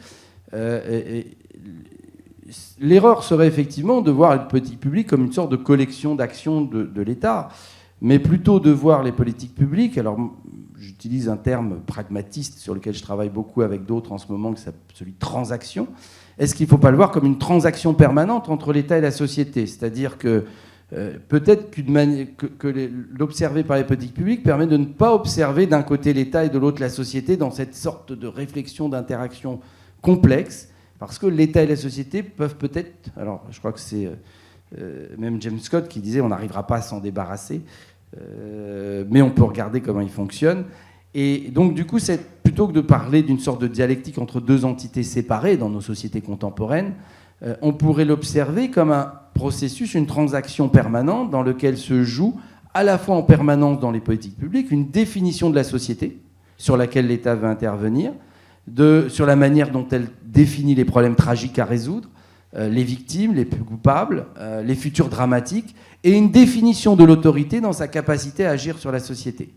L'erreur serait effectivement de voir les politiques publiques comme une sorte de collection d'actions de l'État, mais plutôt de voir les politiques publiques, alors j'utilise un terme pragmatiste sur lequel je travaille beaucoup avec d'autres en ce moment, c'est celui de transaction. Est-ce qu'il ne faut pas le voir comme une transaction permanente entre l'État et la société ? C'est-à-dire que peut-être que l'observer par les politiques publiques permet de ne pas observer d'un côté l'État et de l'autre la société dans cette sorte de réflexion, d'interaction complexe, parce que l'État et la société peuvent peut-être... Alors, je crois que c'est même James Scott qui disait on n'arrivera pas à s'en débarrasser, mais on peut regarder comment ils fonctionnent. Et donc, du coup, plutôt que de parler d'une sorte de dialectique entre deux entités séparées dans nos sociétés contemporaines, on pourrait l'observer comme un processus, une transaction permanente dans lequel se joue, à la fois en permanence dans les politiques publiques, une définition de la société sur laquelle l'État veut intervenir, sur la manière dont elle définit les problèmes tragiques à résoudre, les victimes, les plus coupables, les futurs dramatiques, et une définition de l'autorité dans sa capacité à agir sur la société,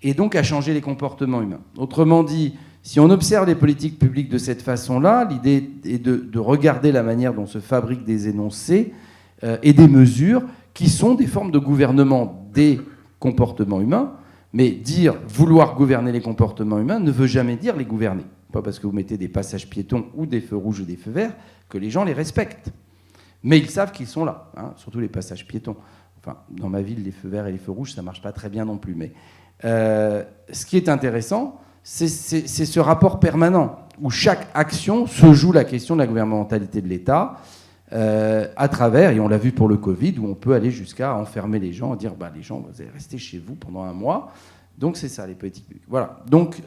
et donc à changer les comportements humains. Autrement dit, si on observe les politiques publiques de cette façon-là, l'idée est de regarder la manière dont se fabriquent des énoncés et des mesures qui sont des formes de gouvernement des comportements humains, mais dire vouloir gouverner les comportements humains ne veut jamais dire les gouverner. Pas parce que vous mettez des passages piétons ou des feux rouges ou des feux verts que les gens les respectent. Mais ils savent qu'ils sont là, hein, surtout les passages piétons. Enfin, dans ma ville, les feux verts et les feux rouges, ça ne marche pas très bien non plus. Mais ce qui est intéressant, c'est ce rapport permanent où chaque action se joue la question de la gouvernementalité de l'État à travers, et on l'a vu pour le Covid, où on peut aller jusqu'à enfermer les gens, dire les gens, vous allez rester chez vous pendant un mois. Donc c'est ça, les politiques publiques. Voilà. Donc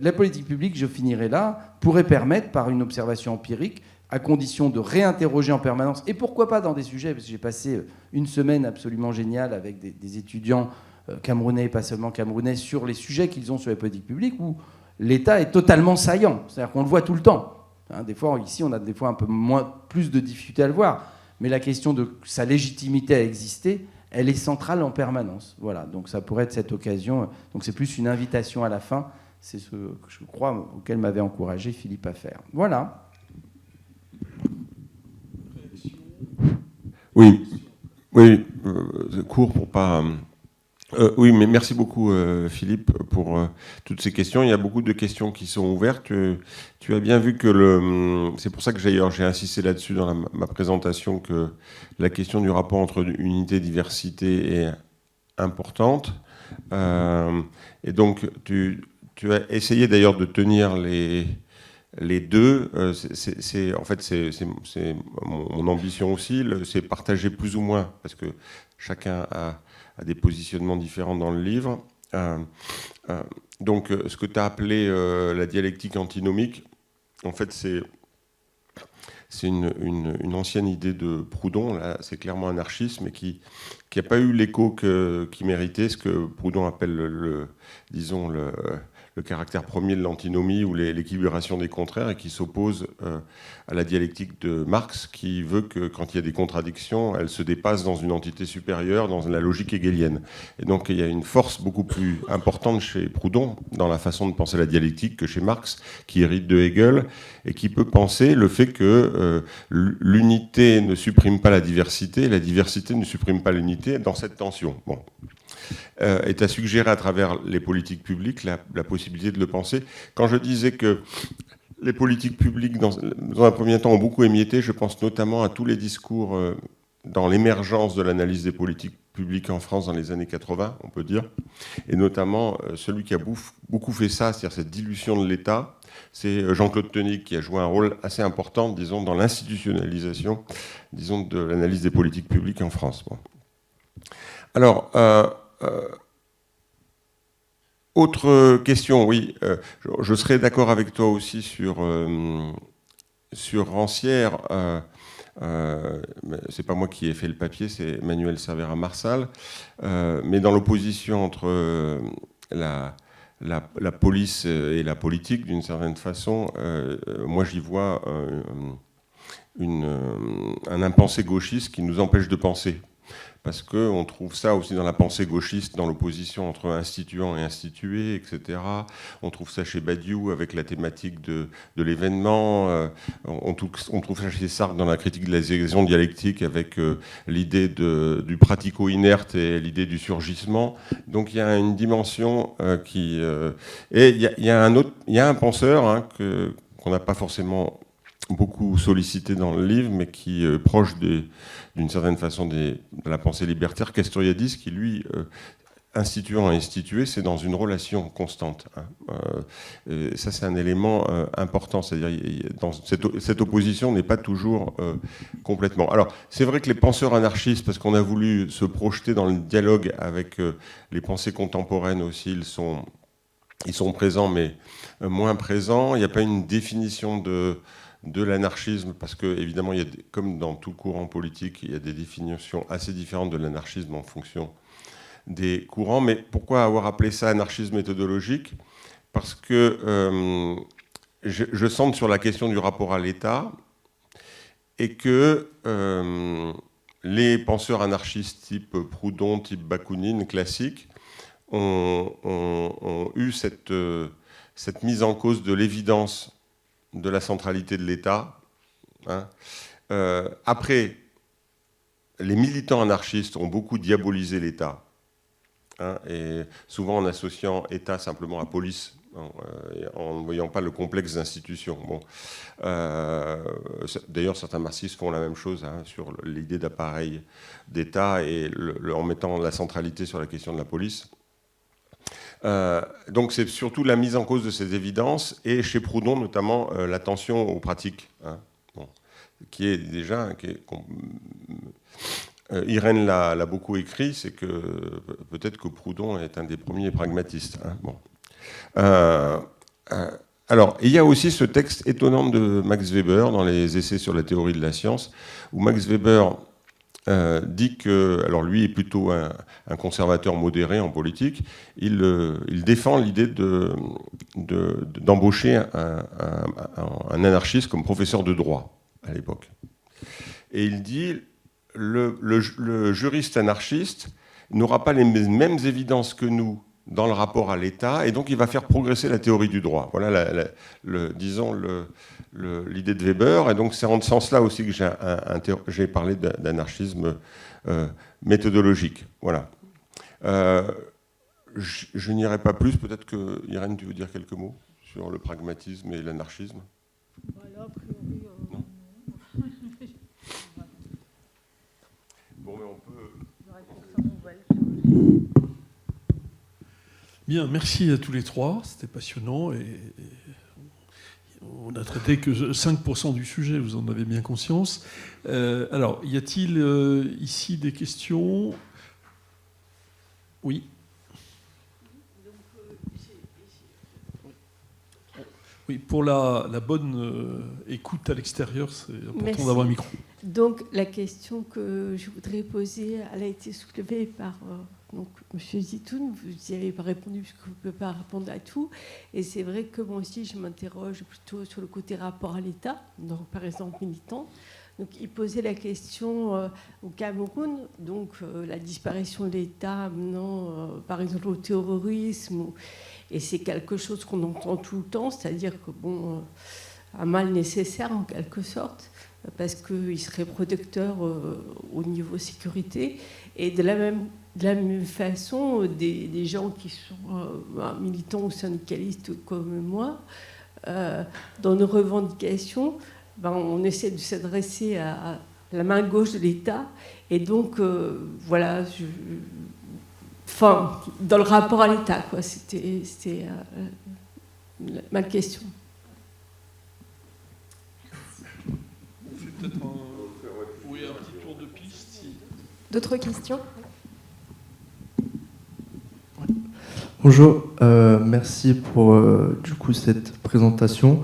la politique publique, je finirai là, pourrait permettre, par une observation empirique, à condition de réinterroger en permanence, et pourquoi pas dans des sujets, parce que j'ai passé une semaine absolument géniale avec des étudiants camerounais et pas seulement camerounais, sur les sujets qu'ils ont sur les politiques publiques, où l'État est totalement saillant. C'est-à-dire qu'on le voit tout le temps. Hein, des fois, ici, on a des fois un peu plus de difficultés à le voir, mais la question de sa légitimité à exister, elle est centrale en permanence. Voilà, donc ça pourrait être cette occasion. Donc c'est plus une invitation à la fin. C'est ce que je crois auquel m'avait encouragé Philippe à faire. Voilà. Oui, court pour pas... oui, mais merci beaucoup Philippe pour toutes ces questions. Il y a beaucoup de questions qui sont ouvertes. Tu as bien vu que c'est pour ça que j'ai insisté là-dessus dans ma présentation, que la question du rapport entre unité et diversité est importante. Et donc tu as essayé d'ailleurs de tenir les deux. En fait, c'est mon ambition aussi. C'est partager plus ou moins, parce que chacun a des positionnements différents dans le livre. Donc, ce que tu as appelé la dialectique antinomique, en fait, c'est une ancienne idée de Proudhon. Là, c'est clairement anarchisme, mais qui n'a pas eu l'écho qu'il méritait, ce que Proudhon appelle disons, le caractère premier de l'antinomie ou l'équilibration des contraires, et qui s'oppose à la dialectique de Marx, qui veut que quand il y a des contradictions, elles se dépassent dans une entité supérieure, dans la logique hegelienne. Et donc il y a une force beaucoup plus importante chez Proudhon dans la façon de penser la dialectique que chez Marx, qui hérite de Hegel, et qui peut penser le fait que l'unité ne supprime pas la diversité ne supprime pas l'unité dans cette tension. Bon. Est à suggérer à travers les politiques publiques la possibilité de le penser. Quand je disais que les politiques publiques, dans un premier temps, ont beaucoup émietté, je pense notamment à tous les discours dans l'émergence de l'analyse des politiques publiques en France dans les années 80, on peut dire, et notamment celui qui a beaucoup fait ça, c'est-à-dire cette dilution de l'État, c'est Jean-Claude Tenig qui a joué un rôle assez important, disons, dans l'institutionnalisation, disons, de l'analyse des politiques publiques en France. Bon. Alors, autre question, oui, je serais d'accord avec toi aussi sur Rancière. C'est pas moi qui ai fait le papier, c'est Manuel Cervera-Marsal. Mais dans l'opposition entre la police et la politique, d'une certaine façon, moi j'y vois un impensé gauchiste qui nous empêche de penser. Parce qu'on trouve ça aussi dans la pensée gauchiste, dans l'opposition entre instituant et institué, etc. On trouve ça chez Badiou avec la thématique de l'événement. On trouve ça chez Sartre dans la critique de la liaison dialectique avec l'idée du pratico-inerte et l'idée du surgissement. Donc il y a une dimension qui... et il y a un penseur hein, qu'on n'a pas forcément beaucoup sollicité dans le livre, mais qui est proche d'une certaine façon de la pensée libertaire, Castoriadis, qui lui, instituant et institué, c'est dans une relation constante. Ça, c'est un élément important, c'est-à-dire dans cette opposition n'est pas toujours complètement... Alors, c'est vrai que les penseurs anarchistes, parce qu'on a voulu se projeter dans le dialogue avec les pensées contemporaines aussi, ils sont présents, mais moins présents. Il n'y a pas une définition de l'anarchisme, parce que évidemment, il y a comme dans tout courant politique, il y a des définitions assez différentes de l'anarchisme en fonction des courants. Mais pourquoi avoir appelé ça anarchisme méthodologique ? Parce que je centre sur la question du rapport à l'État et que les penseurs anarchistes type Proudhon, type Bakounine, classiques, ont eu cette mise en cause de l'évidence de la centralité de l'État. Hein. Après, les militants anarchistes ont beaucoup diabolisé l'État, hein, et souvent en associant État simplement à police, en ne voyant pas le complexe d'institutions. Bon. D'ailleurs, certains marxistes font la même chose hein, sur l'idée d'appareil d'État et en mettant la centralité sur la question de la police. Donc c'est surtout la mise en cause de ces évidences et chez Proudhon notamment l'attention aux pratiques, hein, bon, qui est déjà... Irène l'a beaucoup écrit, c'est que peut-être que Proudhon est un des premiers pragmatistes. Hein, bon. Alors, il y a aussi ce texte étonnant de Max Weber dans les Essais sur la théorie de la science, où Max Weber dit que, alors lui est plutôt un conservateur modéré en politique, il défend l'idée d'embaucher un anarchiste comme professeur de droit à l'époque. Et il dit le juriste anarchiste n'aura pas les mêmes évidences que nous dans le rapport à l'État, et donc il va faire progresser la théorie du droit. Voilà, disons, l'idée de Weber, et donc c'est en ce sens-là aussi que j'ai parlé d'anarchisme méthodologique. Voilà. Je n'irai pas plus, peut-être que, Irène, tu veux dire quelques mots sur le pragmatisme et l'anarchisme ? Voilà, a priori... Non. Bon, mais on peut... Bien, merci à tous les trois, c'était passionnant et on n'a traité que 5% du sujet, vous en avez bien conscience. Alors, y a-t-il ici des questions ? Oui. Oui, pour la bonne écoute à l'extérieur, c'est important Merci. d'avoir un micro. Donc, la question que je voudrais poser, elle a été soulevée par donc, M. Zitoun. Vous n'y avez pas répondu puisque vous ne pouvez pas répondre à tout. Et c'est vrai que moi aussi, je m'interroge plutôt sur le côté rapport à l'État, donc par exemple militant. Donc, il posait la question au Cameroun, donc la disparition de l'État menant, par exemple, au terrorisme. Et c'est quelque chose qu'on entend tout le temps, c'est-à-dire que, bon, un mal nécessaire en quelque sorte, parce qu'il serait protecteur au niveau sécurité. Et de la même façon, des gens qui sont militants ou syndicalistes comme moi, dans nos revendications, on essaie de s'adresser à la main gauche de l'État. Et donc, voilà, dans le rapport à l'État, quoi. C'était ma question. On fait peut-être un petit tour de piste. D'autres questions? Bonjour, merci pour du coup cette présentation.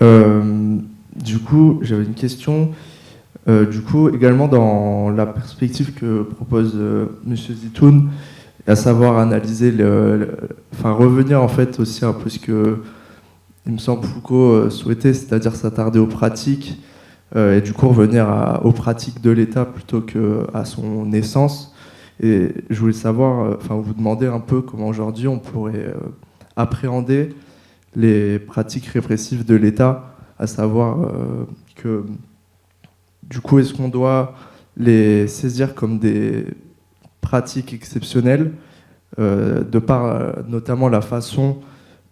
Du coup, j'avais une question. Du coup, également dans la perspective que propose Monsieur Zitoun, à savoir analyser revenir en fait aussi un peu ce que il me semble Foucault souhaitait, c'est-à-dire s'attarder aux pratiques et du coup revenir aux pratiques de l'État plutôt qu'à son essence. Et je voulais savoir, vous demander un peu comment aujourd'hui on pourrait appréhender les pratiques répressives de l'État, à savoir que du coup est-ce qu'on doit les saisir comme des pratiques exceptionnelles, de par notamment la façon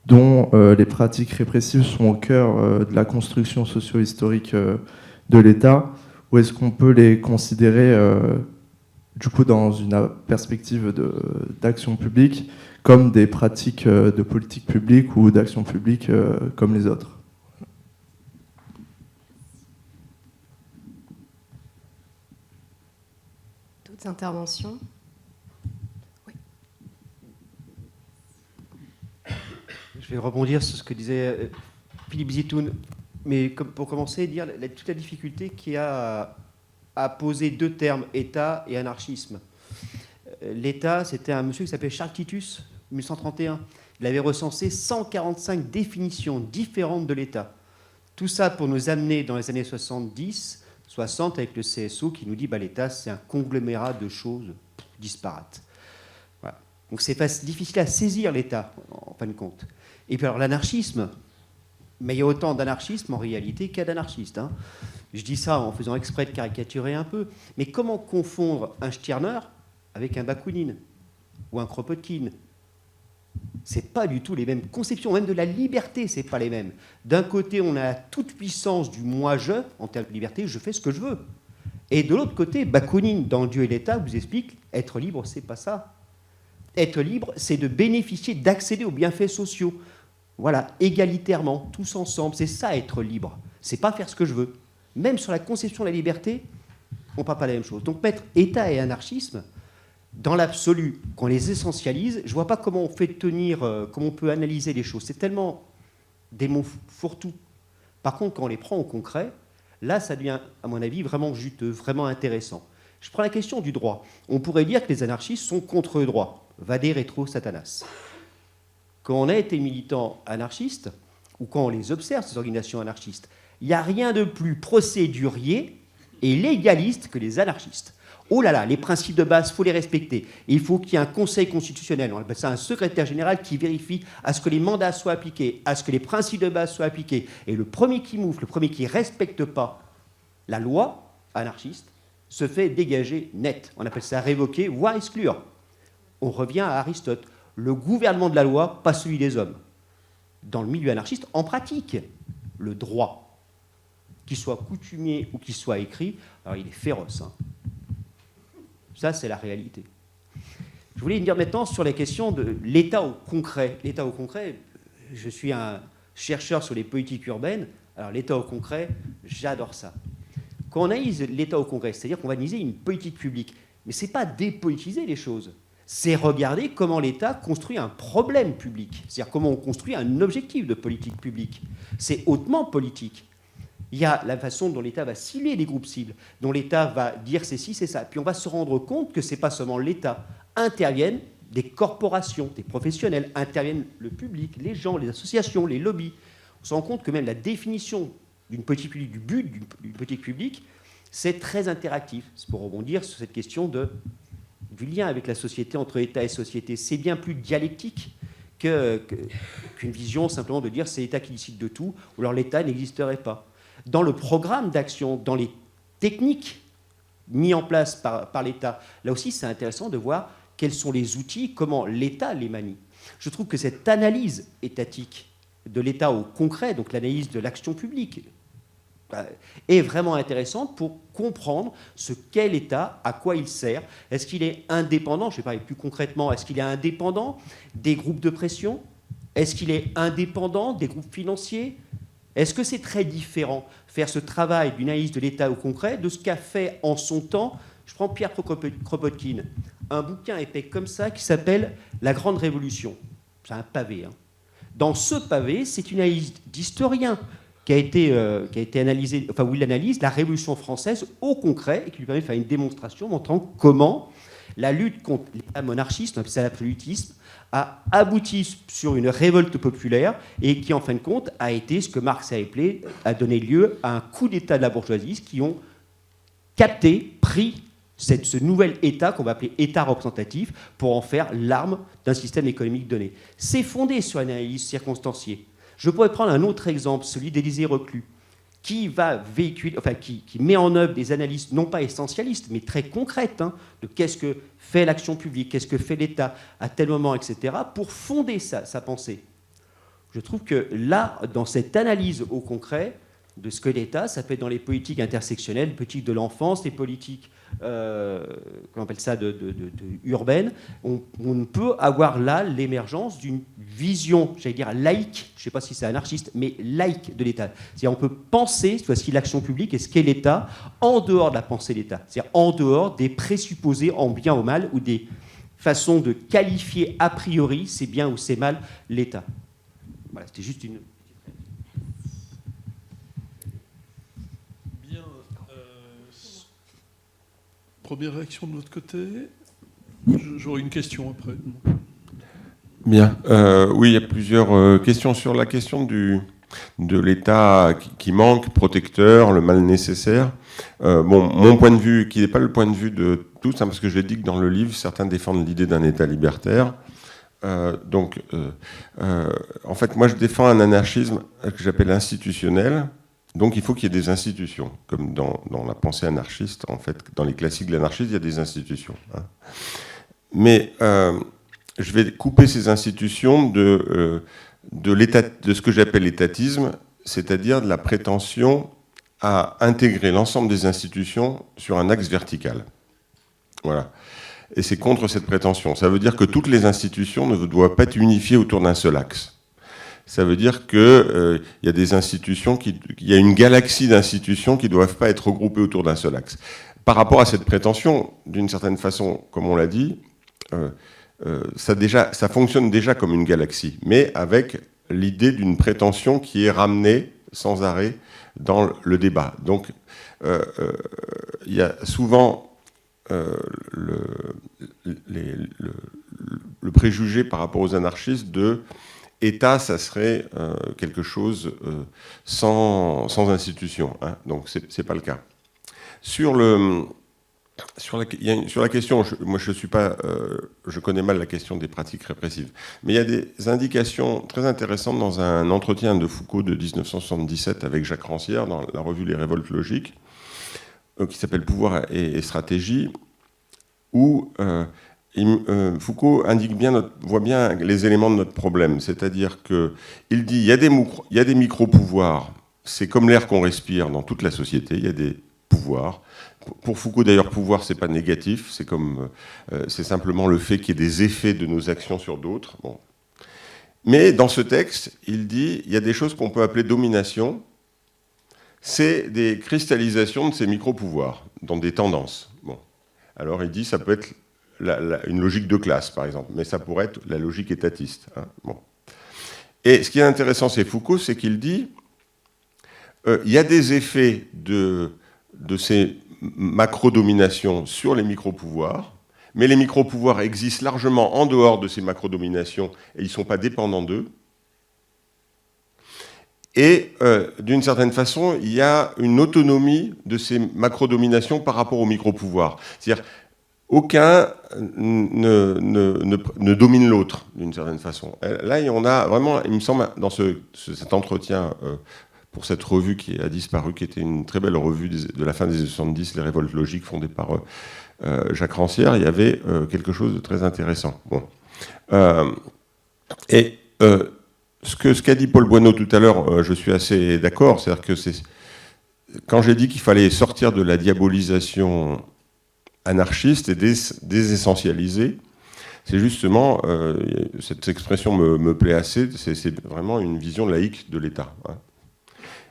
dont les pratiques répressives sont au cœur de la construction socio-historique de l'État, ou est-ce qu'on peut les considérer du coup dans une perspective d'action publique comme des pratiques de politique publique ou d'action publique comme les autres? D'autres interventions? Je vais rebondir sur ce que disait Philippe Zitoun, mais pour commencer, dire toute la difficulté qu'il y a à poser deux termes, État et anarchisme. L'État, c'était un monsieur qui s'appelait Charles Titus, 1131. Il avait recensé 145 définitions différentes de l'État. Tout ça pour nous amener dans les années 70, 60, avec le CSO qui nous dit l'État, c'est un conglomérat de choses disparates. Voilà. Donc c'est difficile à saisir l'État, en fin de compte. Et puis alors l'anarchisme, mais il y a autant d'anarchisme en réalité qu'il y a d'anarchistes. Hein. Je dis ça en faisant exprès de caricaturer un peu, mais comment confondre un Stirner avec un Bakounine ou un Kropotkin? C'est pas du tout les mêmes conceptions, même de la liberté, c'est pas les mêmes. D'un côté, on a la toute-puissance du moi-je, en termes de liberté, je fais ce que je veux. Et de l'autre côté, Bakounine, dans Dieu et l'État, vous explique, être libre, c'est pas ça. Être libre, c'est de bénéficier, d'accéder aux bienfaits sociaux. Voilà, égalitairement, tous ensemble, c'est ça être libre. C'est pas faire ce que je veux. Même sur la conception de la liberté, on ne parle pas de la même chose. Donc mettre État et anarchisme, dans l'absolu, qu'on les essentialise, je ne vois pas comment on fait tenir, comment on peut analyser les choses. C'est tellement des mots fourre-tout. Par contre, quand on les prend au concret, là, ça devient, à mon avis, vraiment juteux, vraiment intéressant. Je prends la question du droit. On pourrait dire que les anarchistes sont contre le droit. Vade retro satanas. Quand on a été militant anarchiste, ou quand on les observe, ces organisations anarchistes, il n'y a rien de plus procédurier et légaliste que les anarchistes. Oh là là, les principes de base, il faut les respecter. Et il faut qu'il y ait un conseil constitutionnel, on appelle ça un secrétaire général qui vérifie à ce que les mandats soient appliqués, à ce que les principes de base soient appliqués. Et le premier qui moufle, le premier qui ne respecte pas la loi anarchiste, se fait dégager net. On appelle ça révoquer, voire exclure. On revient à Aristote. Le gouvernement de la loi, pas celui des hommes. Dans le milieu anarchiste, en pratique, le droit, qu'il soit coutumier ou qu'il soit écrit, alors il est féroce. Hein. Ça, c'est la réalité. Je voulais dire maintenant sur la question de l'État au concret. L'État au concret, je suis un chercheur sur les politiques urbaines. Alors l'État au concret, j'adore ça. Quand on analyse l'État au concret, c'est-à-dire qu'on va analyser une politique publique, mais ce n'est pas dépolitiser les choses. c'est regarder comment l'État construit un problème public, c'est-à-dire comment on construit un objectif de politique publique. C'est hautement politique. Il y a la façon dont l'État va cibler les groupes cibles, dont l'État va dire c'est ci, c'est ça. Puis on va se rendre compte que ce n'est pas seulement l'État. Interviennent des corporations, des professionnels, interviennent le public, les gens, les associations, les lobbies. On se rend compte que même la définition d'une politique publique, du but d'une politique publique, c'est très interactif. C'est pour rebondir sur cette question du lien avec la société, entre État et société. C'est bien plus dialectique qu'une vision simplement de dire c'est l'État qui décide de tout, ou alors l'État n'existerait pas. Dans le programme d'action, dans les techniques mis en place par l'État, là aussi c'est intéressant de voir quels sont les outils, comment l'État les manie. Je trouve que cette analyse étatique de l'État au concret, donc l'analyse de l'action publique, est vraiment intéressante pour comprendre ce qu'est l'État, à quoi il sert. Est-ce qu'il est indépendant? Je vais parler plus concrètement. Est-ce qu'il est indépendant des groupes de pression? Est-ce qu'il est indépendant des groupes financiers? Est-ce que c'est très différent, faire ce travail d'une analyse de l'État au concret, de ce qu'a fait en son temps, je prends Pierre Kropotkin, un bouquin épais comme ça qui s'appelle « La Grande Révolution ». C'est un pavé. Hein. Dans ce pavé, c'est une analyse d'historien qui a été analysée, enfin où il analyse la Révolution française au concret et qui lui permet de faire une démonstration montrant comment la lutte contre l'État monarchiste, on appelle ça l'absolutisme, a abouti sur une révolte populaire et qui, en fin de compte, a été ce que Marx a donné lieu à un coup d'État de la bourgeoisie qui ont capté, pris ce nouvel État qu'on va appeler État représentatif pour en faire l'arme d'un système économique donné. C'est fondé sur une analyse circonstanciée. Je pourrais prendre un autre exemple, celui d'Élisée Reclus, qui va véhiculer, enfin qui met en œuvre des analyses non pas essentialistes, mais très concrètes, hein, de qu'est-ce que fait l'action publique, qu'est-ce que fait l'État à tel moment, etc., pour fonder sa pensée. Je trouve que là, dans cette analyse au concret de ce que l'État, ça peut être dans les politiques intersectionnelles, les politiques de l'enfance, les politiques qu'on appelle ça urbaines, on peut avoir là l'émergence d'une vision, j'allais dire laïque, je ne sais pas si c'est anarchiste, mais laïque de l'État. C'est-à-dire on peut penser, cette fois-ci, l'action publique et ce qu'est l'État en dehors de la pensée de l'État, c'est-à-dire en dehors des présupposés en bien ou mal ou des façons de qualifier a priori c'est bien ou c'est mal l'État. Voilà, c'était juste une... Première réaction de votre côté. J'aurai une question après. Bien. Oui, il y a plusieurs questions sur la question de l'État qui manque, protecteur, le mal nécessaire. Bon, mon point de vue, qui n'est pas le point de vue de tous, hein, parce que je l'ai dit que dans le livre, certains défendent l'idée d'un État libertaire. En fait, moi, je défends un anarchisme que j'appelle institutionnel. Donc il faut qu'il y ait des institutions, comme dans la pensée anarchiste, en fait, dans les classiques de l'anarchisme, il y a des institutions. Hein. Mais je vais couper ces institutions de ce que j'appelle l'étatisme, c'est-à-dire de la prétention à intégrer l'ensemble des institutions sur un axe vertical. Voilà. Et c'est contre cette prétention. Ça veut dire que toutes les institutions ne doivent pas être unifiées autour d'un seul axe. Ça veut dire qu'il y a des institutions, il y a une galaxie d'institutions qui ne doivent pas être regroupées autour d'un seul axe. Par rapport à cette prétention, d'une certaine façon, comme on l'a dit, ça fonctionne déjà comme une galaxie, mais avec l'idée d'une prétention qui est ramenée sans arrêt dans le débat. Donc, il y a souvent le préjugé par rapport aux anarchistes de État, ça serait quelque chose sans institution. Hein, donc, ce n'est pas le cas. Sur la question, moi je connais mal la question des pratiques répressives, mais il y a des indications très intéressantes dans un entretien de Foucault de 1977 avec Jacques Rancière dans la revue Les Révoltes logiques, qui s'appelle Pouvoir et stratégie, où Foucault voit bien les éléments de notre problème, c'est-à-dire qu'il dit il y a des micro-pouvoirs, c'est comme l'air qu'on respire dans toute la société, il y a des pouvoirs. Pour Foucault, d'ailleurs, pouvoir, c'est pas négatif, c'est simplement le fait qu'il y ait des effets de nos actions sur d'autres. Bon. Mais dans ce texte, il dit il y a des choses qu'on peut appeler domination, c'est des cristallisations de ces micro-pouvoirs dans des tendances. Bon. Alors il dit ça peut être une logique de classe, par exemple. Mais ça pourrait être la logique étatiste. Hein. Bon. Et ce qui est intéressant, c'est Foucault, c'est qu'il dit il y a des effets de ces macro-dominations sur les micro-pouvoirs, mais les micro-pouvoirs existent largement en dehors de ces macro-dominations et ils ne sont pas dépendants d'eux. Et d'une certaine façon, il y a une autonomie de ces macro-dominations par rapport aux micro-pouvoirs. C'est-à-dire, aucun ne domine l'autre, d'une certaine façon. Là, on a vraiment, il me semble, dans cet entretien pour cette revue qui a disparu, qui était une très belle revue de la fin des années 70, Les Révoltes logiques, fondée par Jacques Rancière, il y avait quelque chose de très intéressant. Bon. Ce qu'a dit Paul Boineau tout à l'heure, je suis assez d'accord. C'est-à-dire que quand j'ai dit qu'il fallait sortir de la diabolisation anarchiste et désessentialiser, c'est justement, cette expression me plaît assez, c'est vraiment une vision laïque de l'État. Hein.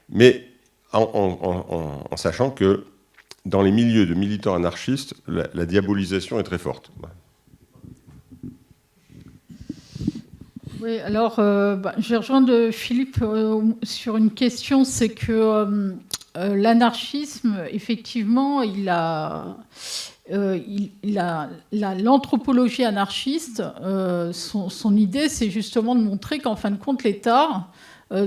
Mais en sachant que dans les milieux de militants anarchistes, la diabolisation est très forte. Oui, alors je vais rejoindre Philippe sur une question, c'est que l'anarchisme, effectivement, l'anthropologie anarchiste, son idée, c'est justement de montrer qu'en fin de compte, l'État,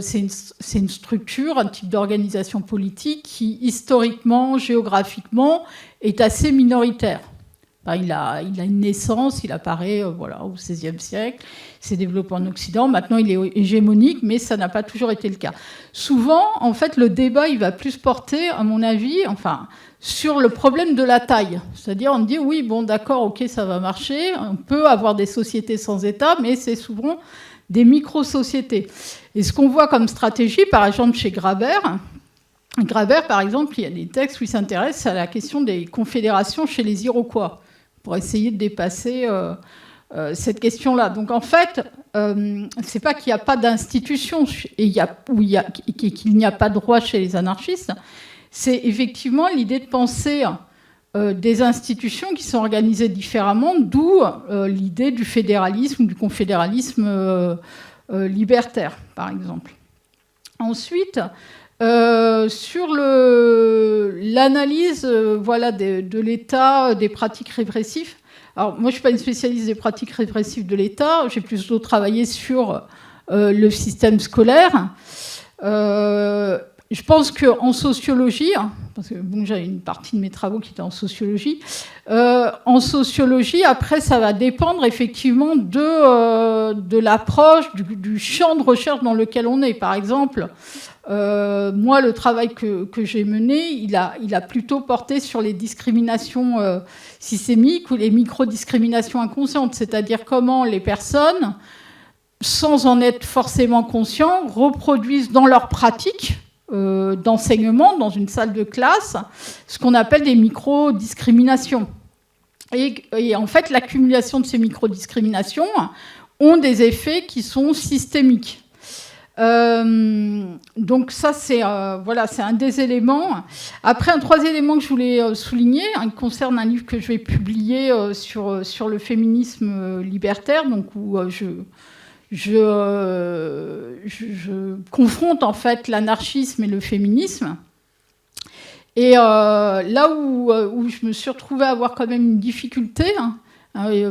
c'est une structure, un type d'organisation politique qui, historiquement, géographiquement, est assez minoritaire. Il a une naissance, il apparaît au XVIe siècle, il s'est développé en Occident, maintenant il est hégémonique, mais ça n'a pas toujours été le cas. Souvent, en fait, le débat, il va plus porter, à mon avis, sur le problème de la taille. C'est-à-dire, on dit, oui, bon, d'accord, ok, ça va marcher, on peut avoir des sociétés sans État, mais c'est souvent des micro-sociétés. Et ce qu'on voit comme stratégie, par exemple, chez Graeber, par exemple, il y a des textes où il s'intéresse à la question des confédérations chez les Iroquois, pour essayer de dépasser cette question-là. Donc en fait, c'est pas qu'il n'y a pas d'institution et qu'il n'y a pas de droit chez les anarchistes, c'est effectivement l'idée de penser des institutions qui sont organisées différemment, d'où l'idée du fédéralisme, du confédéralisme libertaire, par exemple. Ensuite, sur l'analyse de l'État, des pratiques répressives. Alors, moi, je ne suis pas une spécialiste des pratiques répressives de l'État. J'ai plutôt travaillé sur le système scolaire. Je pense qu'en sociologie, parce que bon, j'ai une partie de mes travaux qui étaient en sociologie, après, ça va dépendre effectivement de l'approche, du champ de recherche dans lequel on est. Par exemple, moi, le travail que j'ai mené, il a plutôt porté sur les discriminations systémiques ou les micro-discriminations inconscientes, c'est-à-dire comment les personnes, sans en être forcément conscients, reproduisent dans leur pratique d'enseignement, dans une salle de classe, ce qu'on appelle des micro-discriminations. Et en fait, l'accumulation de ces micro-discriminations ont des effets qui sont systémiques. Donc ça, c'est un des éléments. Après, un troisième élément que je voulais souligner, il concerne un livre que je vais publier sur le féminisme libertaire, donc où je confronte en fait l'anarchisme et le féminisme. Et là où je me suis retrouvée à avoir quand même une difficulté,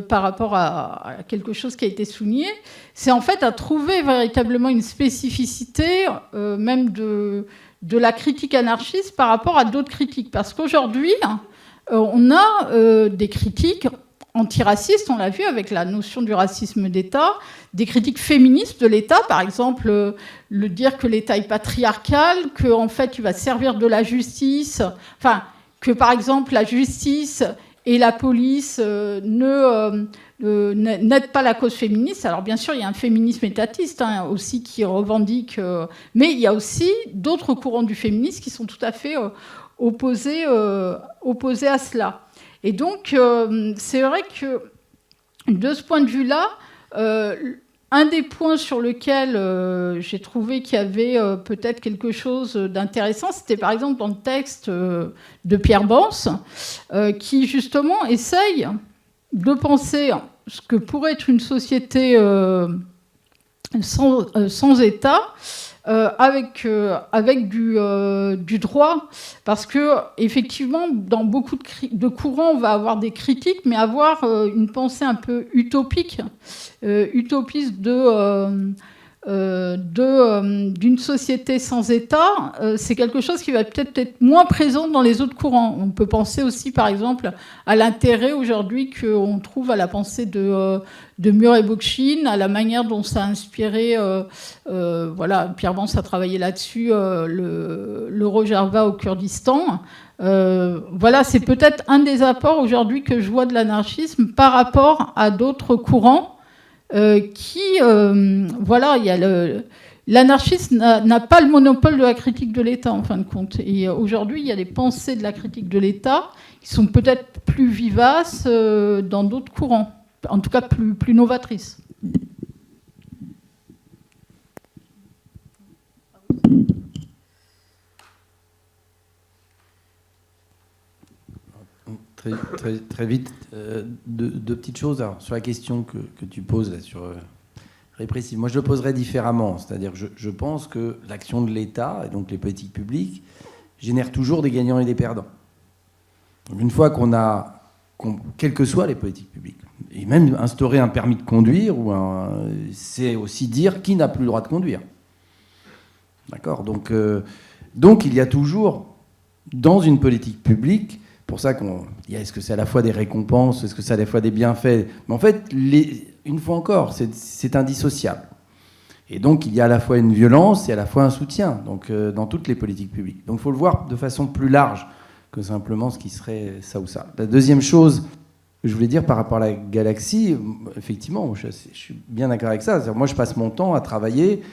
par rapport à quelque chose qui a été souligné, c'est en fait à trouver véritablement une spécificité même de la critique anarchiste par rapport à d'autres critiques. Parce qu'aujourd'hui, on a des critiques antiracistes, on l'a vu avec la notion du racisme d'État, des critiques féministes de l'État, par exemple, le dire que l'État est patriarcal, qu'en fait il va servir de la justice, enfin, que par exemple la justice et la police n'aident pas la cause féministe. Alors bien sûr, il y a un féminisme étatiste aussi qui revendique, mais il y a aussi d'autres courants du féminisme qui sont tout à fait opposés à cela. Et donc, c'est vrai que de ce point de vue-là, un des points sur lequel j'ai trouvé qu'il y avait peut-être quelque chose d'intéressant, c'était par exemple dans le texte de Pierre Bans, qui justement essaye de penser ce que pourrait être une société sans État, avec du droit, parce que effectivement, dans beaucoup de courants, on va avoir des critiques, mais avoir une pensée un peu utopiste d'une société sans État, c'est quelque chose qui va peut-être être moins présent dans les autres courants. On peut penser aussi, par exemple, à l'intérêt aujourd'hui qu'on trouve à la pensée de Murray Bookchin, à la manière dont ça a inspiré, voilà, Pierre Vance a travaillé là-dessus, le Rojava au Kurdistan. Voilà, c'est peut-être un des apports aujourd'hui que je vois de l'anarchisme par rapport à d'autres courants. Voilà, il y a l'anarchisme n'a pas le monopole de la critique de l'État, en fin de compte. Et aujourd'hui, il y a des pensées de la critique de l'État qui sont peut-être plus vivaces dans d'autres courants, en tout cas plus novatrices. Très vite, deux petites choses. Alors, sur la question que tu poses là, sur répressive, moi je le poserais différemment. C'est-à-dire que je pense que l'action de l'État, et donc les politiques publiques, génère toujours des gagnants et des perdants. Donc, une fois quelles que soient les politiques publiques, et même instaurer un permis de conduire, c'est aussi dire qui n'a plus le droit de conduire. D'accord ? Donc il y a toujours, dans une politique publique, pour ça est-ce que c'est à la fois des récompenses, est-ce que c'est à la fois des bienfaits ? Mais en fait, une fois encore, c'est indissociable. Et donc, il y a à la fois une violence et à la fois un soutien, donc, dans toutes les politiques publiques. Donc, il faut le voir de façon plus large que simplement ce qui serait ça ou ça. La deuxième chose que je voulais dire par rapport à la galaxie, effectivement, je suis bien d'accord avec ça. Moi, je passe mon temps à travailler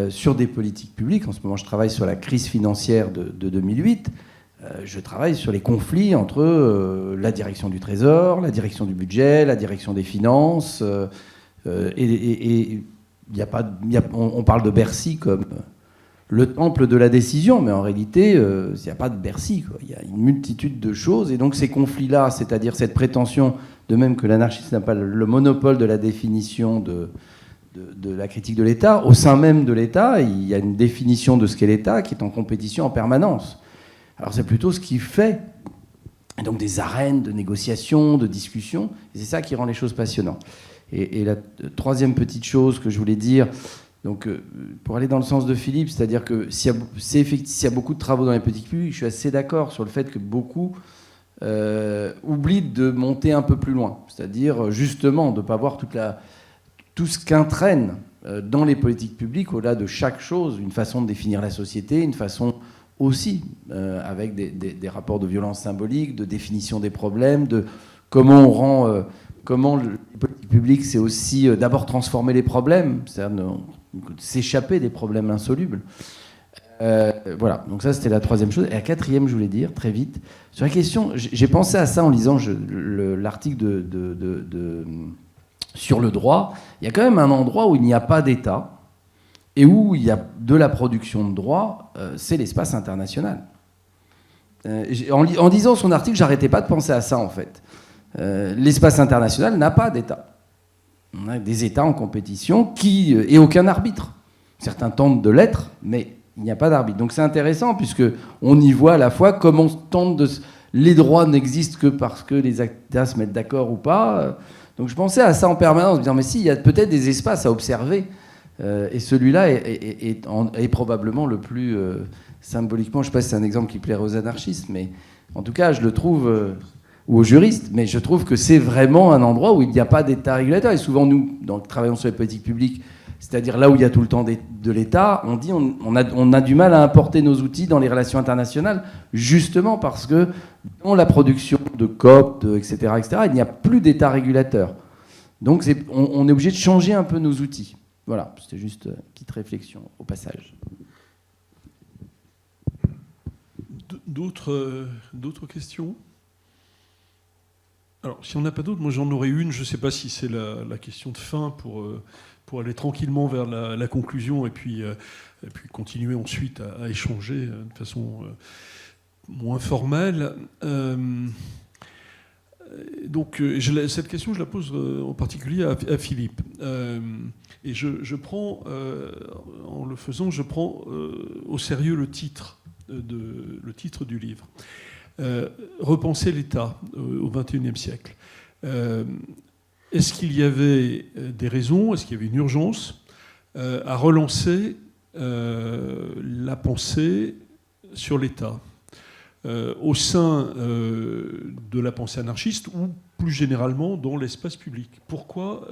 sur des politiques publiques. En ce moment, je travaille sur la crise financière de 2008. Je travaille sur les conflits entre la direction du Trésor, la direction du budget, la direction des finances. On parle de Bercy comme le temple de la décision, mais en réalité, il n'y a pas de Bercy, quoi. Il y a une multitude de choses. Et donc ces conflits-là, c'est-à-dire cette prétention, de même que l'anarchisme n'a pas le monopole de la définition de la critique de l'État, au sein même de l'État, il y a une définition de ce qu'est l'État qui est en compétition en permanence. Alors c'est plutôt ce qui fait donc des arènes de négociation, de discussion, et c'est ça qui rend les choses passionnantes. Et la troisième petite chose que je voulais dire, donc pour aller dans le sens de Philippe, c'est-à-dire que s'il y a beaucoup de travaux dans les politiques publiques, je suis assez d'accord sur le fait que beaucoup oublient de monter un peu plus loin, c'est-à-dire justement de ne pas voir tout ce qu'entraîne dans les politiques publiques, au-delà de chaque chose, une façon de définir la société, une façon aussi, avec des rapports de violence symbolique, de définition des problèmes, de comment on rend... comment les politiques publiques, c'est aussi d'abord transformer les problèmes, c'est-à-dire s'échapper des problèmes insolubles. Voilà, donc ça c'était la troisième chose. Et la quatrième, je voulais dire, très vite, sur la question, j'ai pensé à ça en lisant l'article sur le droit. Il y a quand même un endroit où il n'y a pas d'État, et où il y a de la production de droit, c'est l'espace international. En lisant son article, j'arrêtais pas de penser à ça, en fait. L'espace international n'a pas d'État. On a des États en compétition et aucun arbitre. Certains tentent de l'être, mais il n'y a pas d'arbitre. Donc c'est intéressant, puisqu'on y voit à la fois comment on tente de... Les droits n'existent que parce que les États se mettent d'accord ou pas. Donc je pensais à ça en permanence, en me disant, mais si, il y a peut-être des espaces à observer. Et celui-là est probablement le plus symboliquement, je ne sais pas si c'est un exemple qui plairait aux anarchistes, mais en tout cas, je le trouve, ou aux juristes, mais je trouve que c'est vraiment un endroit où il n'y a pas d'État régulateur. Et souvent, nous, travaillons sur les politiques publiques, c'est-à-dire là où il y a tout le temps de l'État, on dit on a du mal à importer nos outils dans les relations internationales, justement parce que dans la production de COP, etc., il n'y a plus d'État régulateur. Donc on est obligé de changer un peu nos outils. Voilà, c'était juste une petite réflexion au passage. D'autres questions ? Alors, si on n'a pas d'autres, moi j'en aurais une. Je ne sais pas si c'est la question de fin pour aller tranquillement vers la conclusion et puis continuer ensuite à échanger de façon moins formelle. cette question, je la pose en particulier à Philippe. Et je prends, en le faisant, je prends au sérieux le titre du livre. Repenser l'État au XXIe siècle. Est-ce qu'il y avait des raisons, est-ce qu'il y avait une urgence à relancer la pensée sur l'État au sein de la pensée anarchiste ou plus généralement dans l'espace public? Pourquoi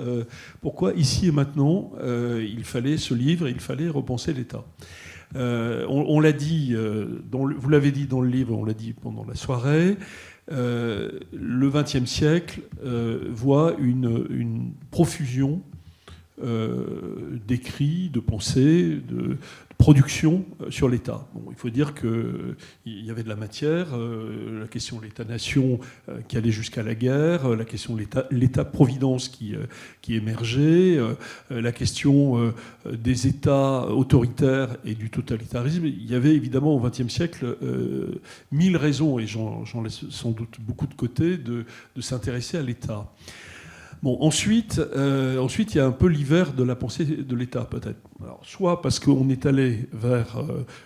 ici et maintenant il fallait ce livre, il fallait repenser l'État? On l'a dit, vous l'avez dit dans le livre, on l'a dit pendant la soirée, le XXe siècle voit une profusion d'écrits, de pensées, de production sur l'État. Bon, il faut dire qu'il y avait de la matière, la question de l'État-nation qui allait jusqu'à la guerre, la question de l'État-providence qui émergeait, la question des États autoritaires et du totalitarisme. Il y avait évidemment au XXe siècle 1000 raisons, et j'en laisse sans doute beaucoup de côté, de s'intéresser à l'État. Bon, ensuite, il y a un peu l'hiver de la pensée de l'État, peut-être. Alors, soit parce qu'on est allé vers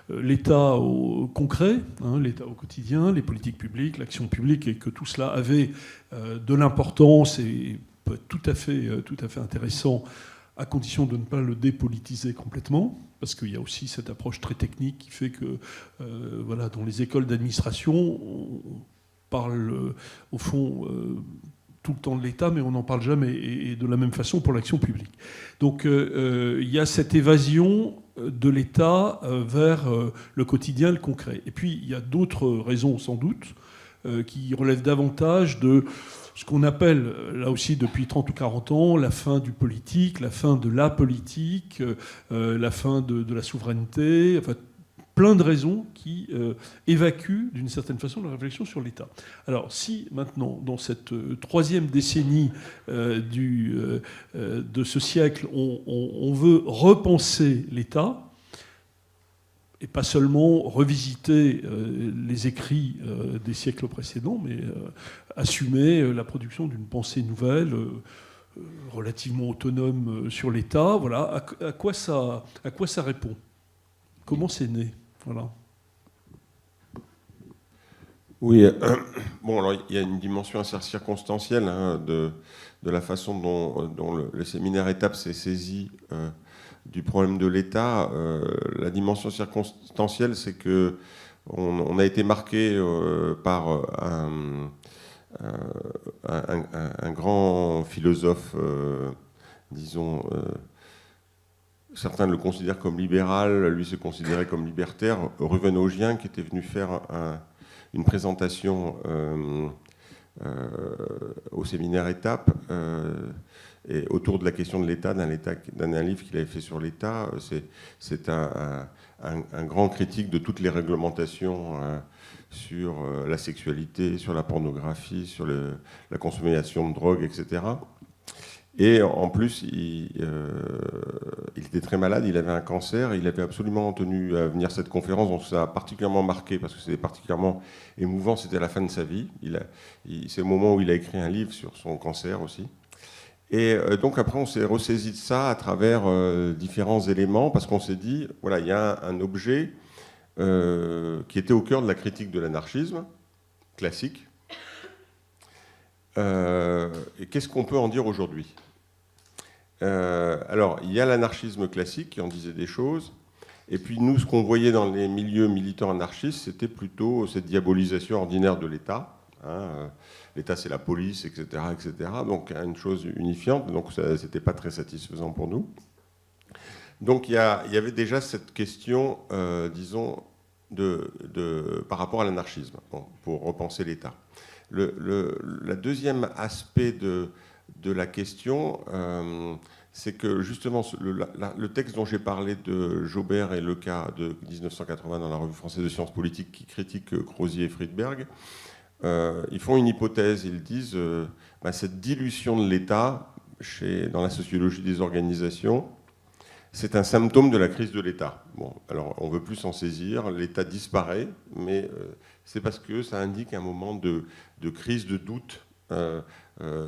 l'État au concret, l'État au quotidien, les politiques publiques, l'action publique, et que tout cela avait de l'importance et peut être tout à fait intéressant, à condition de ne pas le dépolitiser complètement, parce qu'il y a aussi cette approche très technique qui fait que, dans les écoles d'administration, on parle, au fond, tout le temps de l'État, mais on n'en parle jamais, et de la même façon pour l'action publique. Donc il y a cette évasion de l'État vers le quotidien, le concret. Et puis il y a d'autres raisons, sans doute, qui relèvent davantage de ce qu'on appelle, là aussi depuis 30 ou 40 ans, la fin du politique, la fin de la politique, la fin de la souveraineté, enfin, plein de raisons qui évacuent d'une certaine façon la réflexion sur l'État. Alors si maintenant, dans cette troisième décennie de ce siècle, on veut repenser l'État, et pas seulement revisiter les écrits des siècles précédents, mais assumer la production d'une pensée nouvelle, relativement autonome sur l'État, voilà, à quoi ça répond? Comment c'est né? Voilà. Oui, bon, alors il y a une dimension assez circonstancielle de la façon dont le séminaire Étape s'est saisi du problème de l'État. La dimension circonstancielle, c'est que on a été marqué par un grand philosophe, disons. Certains le considèrent comme libéral, lui se considérait comme libertaire, Ruvenogian, qui était venu faire une présentation au séminaire Étape, et autour de la question de l'État, d'un livre qu'il avait fait sur l'État. C'est un grand critique de toutes les réglementations sur la sexualité, sur la pornographie, sur la consommation de drogue, etc. Et en plus, il était très malade, il avait un cancer, il avait absolument tenu à venir à cette conférence, donc ça a particulièrement marqué, parce que c'était particulièrement émouvant, c'était la fin de sa vie. C'est le moment où il a écrit un livre sur son cancer aussi. Et donc après, on s'est ressaisi de ça à travers différents éléments, parce qu'on s'est dit, voilà, il y a un objet qui était au cœur de la critique de l'anarchisme classique. Et qu'est-ce qu'on peut en dire aujourd'hui ? Alors, il y a l'anarchisme classique qui en disait des choses, et puis nous, ce qu'on voyait dans les milieux militants anarchistes, c'était plutôt cette diabolisation ordinaire de l'État. L'État, c'est la police, etc., etc. Donc, une chose unifiante, donc ça n'était pas très satisfaisant pour nous. Donc, il y avait déjà cette question, disons, par rapport à l'anarchisme, pour repenser l'État. Le deuxième aspect de la question, c'est que justement le texte dont j'ai parlé de Jaubert et Leca de 1980 dans la Revue française de sciences politiques qui critique Crozier et Friedberg, ils font une hypothèse, ils disent cette dilution de l'État dans la sociologie des organisations, c'est un symptôme de la crise de l'État. Bon, alors on ne veut plus s'en saisir, l'État disparaît, mais c'est parce que ça indique un moment de crise, de doute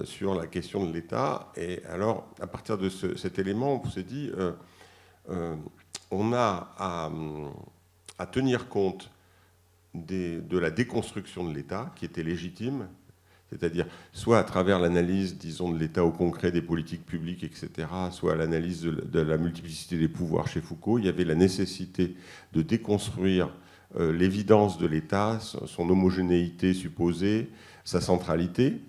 sur la question de l'État. Et alors, à partir de cet élément, on s'est dit, on a à tenir compte de la déconstruction de l'État, qui était légitime, c'est-à-dire soit à travers l'analyse, disons, de l'État au concret des politiques publiques, etc., soit à l'analyse de la multiplicité des pouvoirs chez Foucault. Il y avait la nécessité de déconstruire l'évidence de l'État, son homogénéité supposée, sa centralité.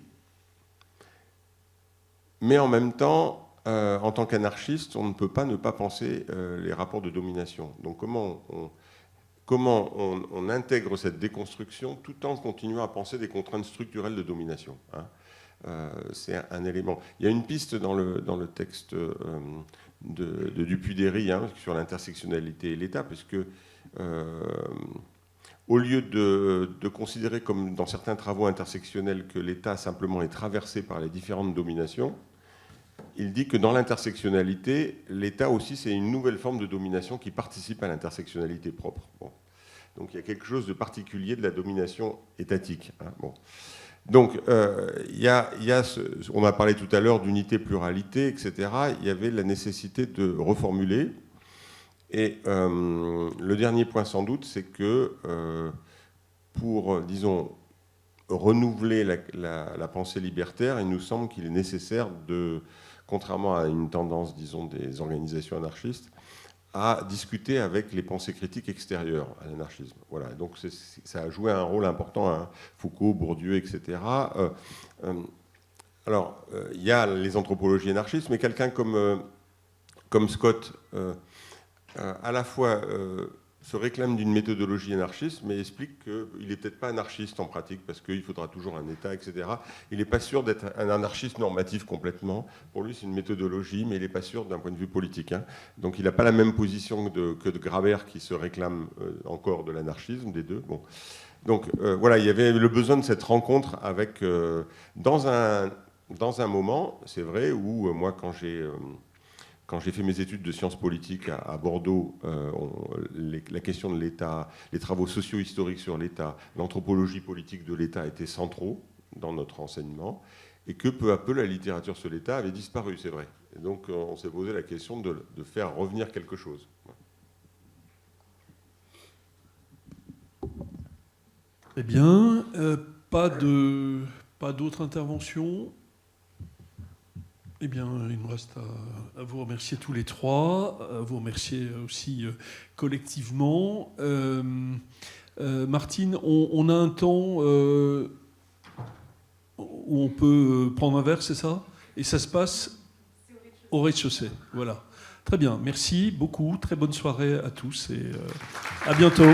Mais en même temps, en tant qu'anarchiste, on ne peut pas ne pas penser les rapports de domination. Donc comment on intègre cette déconstruction tout en continuant à penser des contraintes structurelles de domination, hein. C'est un élément. Il y a une piste dans le texte de Dupuy-Derry, hein, sur l'intersectionnalité et l'État, puisque au lieu de considérer, comme dans certains travaux intersectionnels, que l'État simplement est traversé par les différentes dominations, il dit que dans l'intersectionnalité, l'État aussi, c'est une nouvelle forme de domination qui participe à l'intersectionnalité propre. Bon. Donc il y a quelque chose de particulier de la domination étatique, hein. Bon. Donc on a parlé tout à l'heure d'unité-pluralité, etc. Il y avait la nécessité de reformuler. Et le dernier point sans doute, c'est que pour, disons, renouveler la pensée libertaire, il nous semble qu'il est nécessaire de, contrairement à une tendance, disons, des organisations anarchistes, à discuter avec les pensées critiques extérieures à l'anarchisme. Voilà. Donc ça a joué un rôle important, hein. Foucault, Bourdieu, etc. Alors, il y a les anthropologies anarchistes, mais quelqu'un comme Scott, à la fois se réclame d'une méthodologie anarchiste, mais explique qu'il n'est peut-être pas anarchiste en pratique, parce qu'il faudra toujours un État, etc. Il n'est pas sûr d'être un anarchiste normatif complètement. Pour lui, c'est une méthodologie, mais il n'est pas sûr d'un point de vue politique, hein. Donc il n'a pas la même position que de Grabert, qui se réclame encore de l'anarchisme, des deux. Bon. Donc voilà, il y avait le besoin de cette rencontre avec, dans un moment, c'est vrai, où moi, quand j'ai fait mes études de sciences politiques à Bordeaux, la question de l'État, les travaux socio-historiques sur l'État, l'anthropologie politique de l'État étaient centraux dans notre enseignement, et que peu à peu la littérature sur l'État avait disparu, c'est vrai. Et donc on s'est posé la question de faire revenir quelque chose. Eh bien, pas d'autres interventions. Eh bien, il me reste à vous remercier tous les trois, à vous remercier aussi collectivement. Martine, on a un temps où on peut prendre un verre, c'est ça? Et ça se passe au rez-de-chaussée. Voilà. Très bien, merci beaucoup. Très bonne soirée à tous et à bientôt.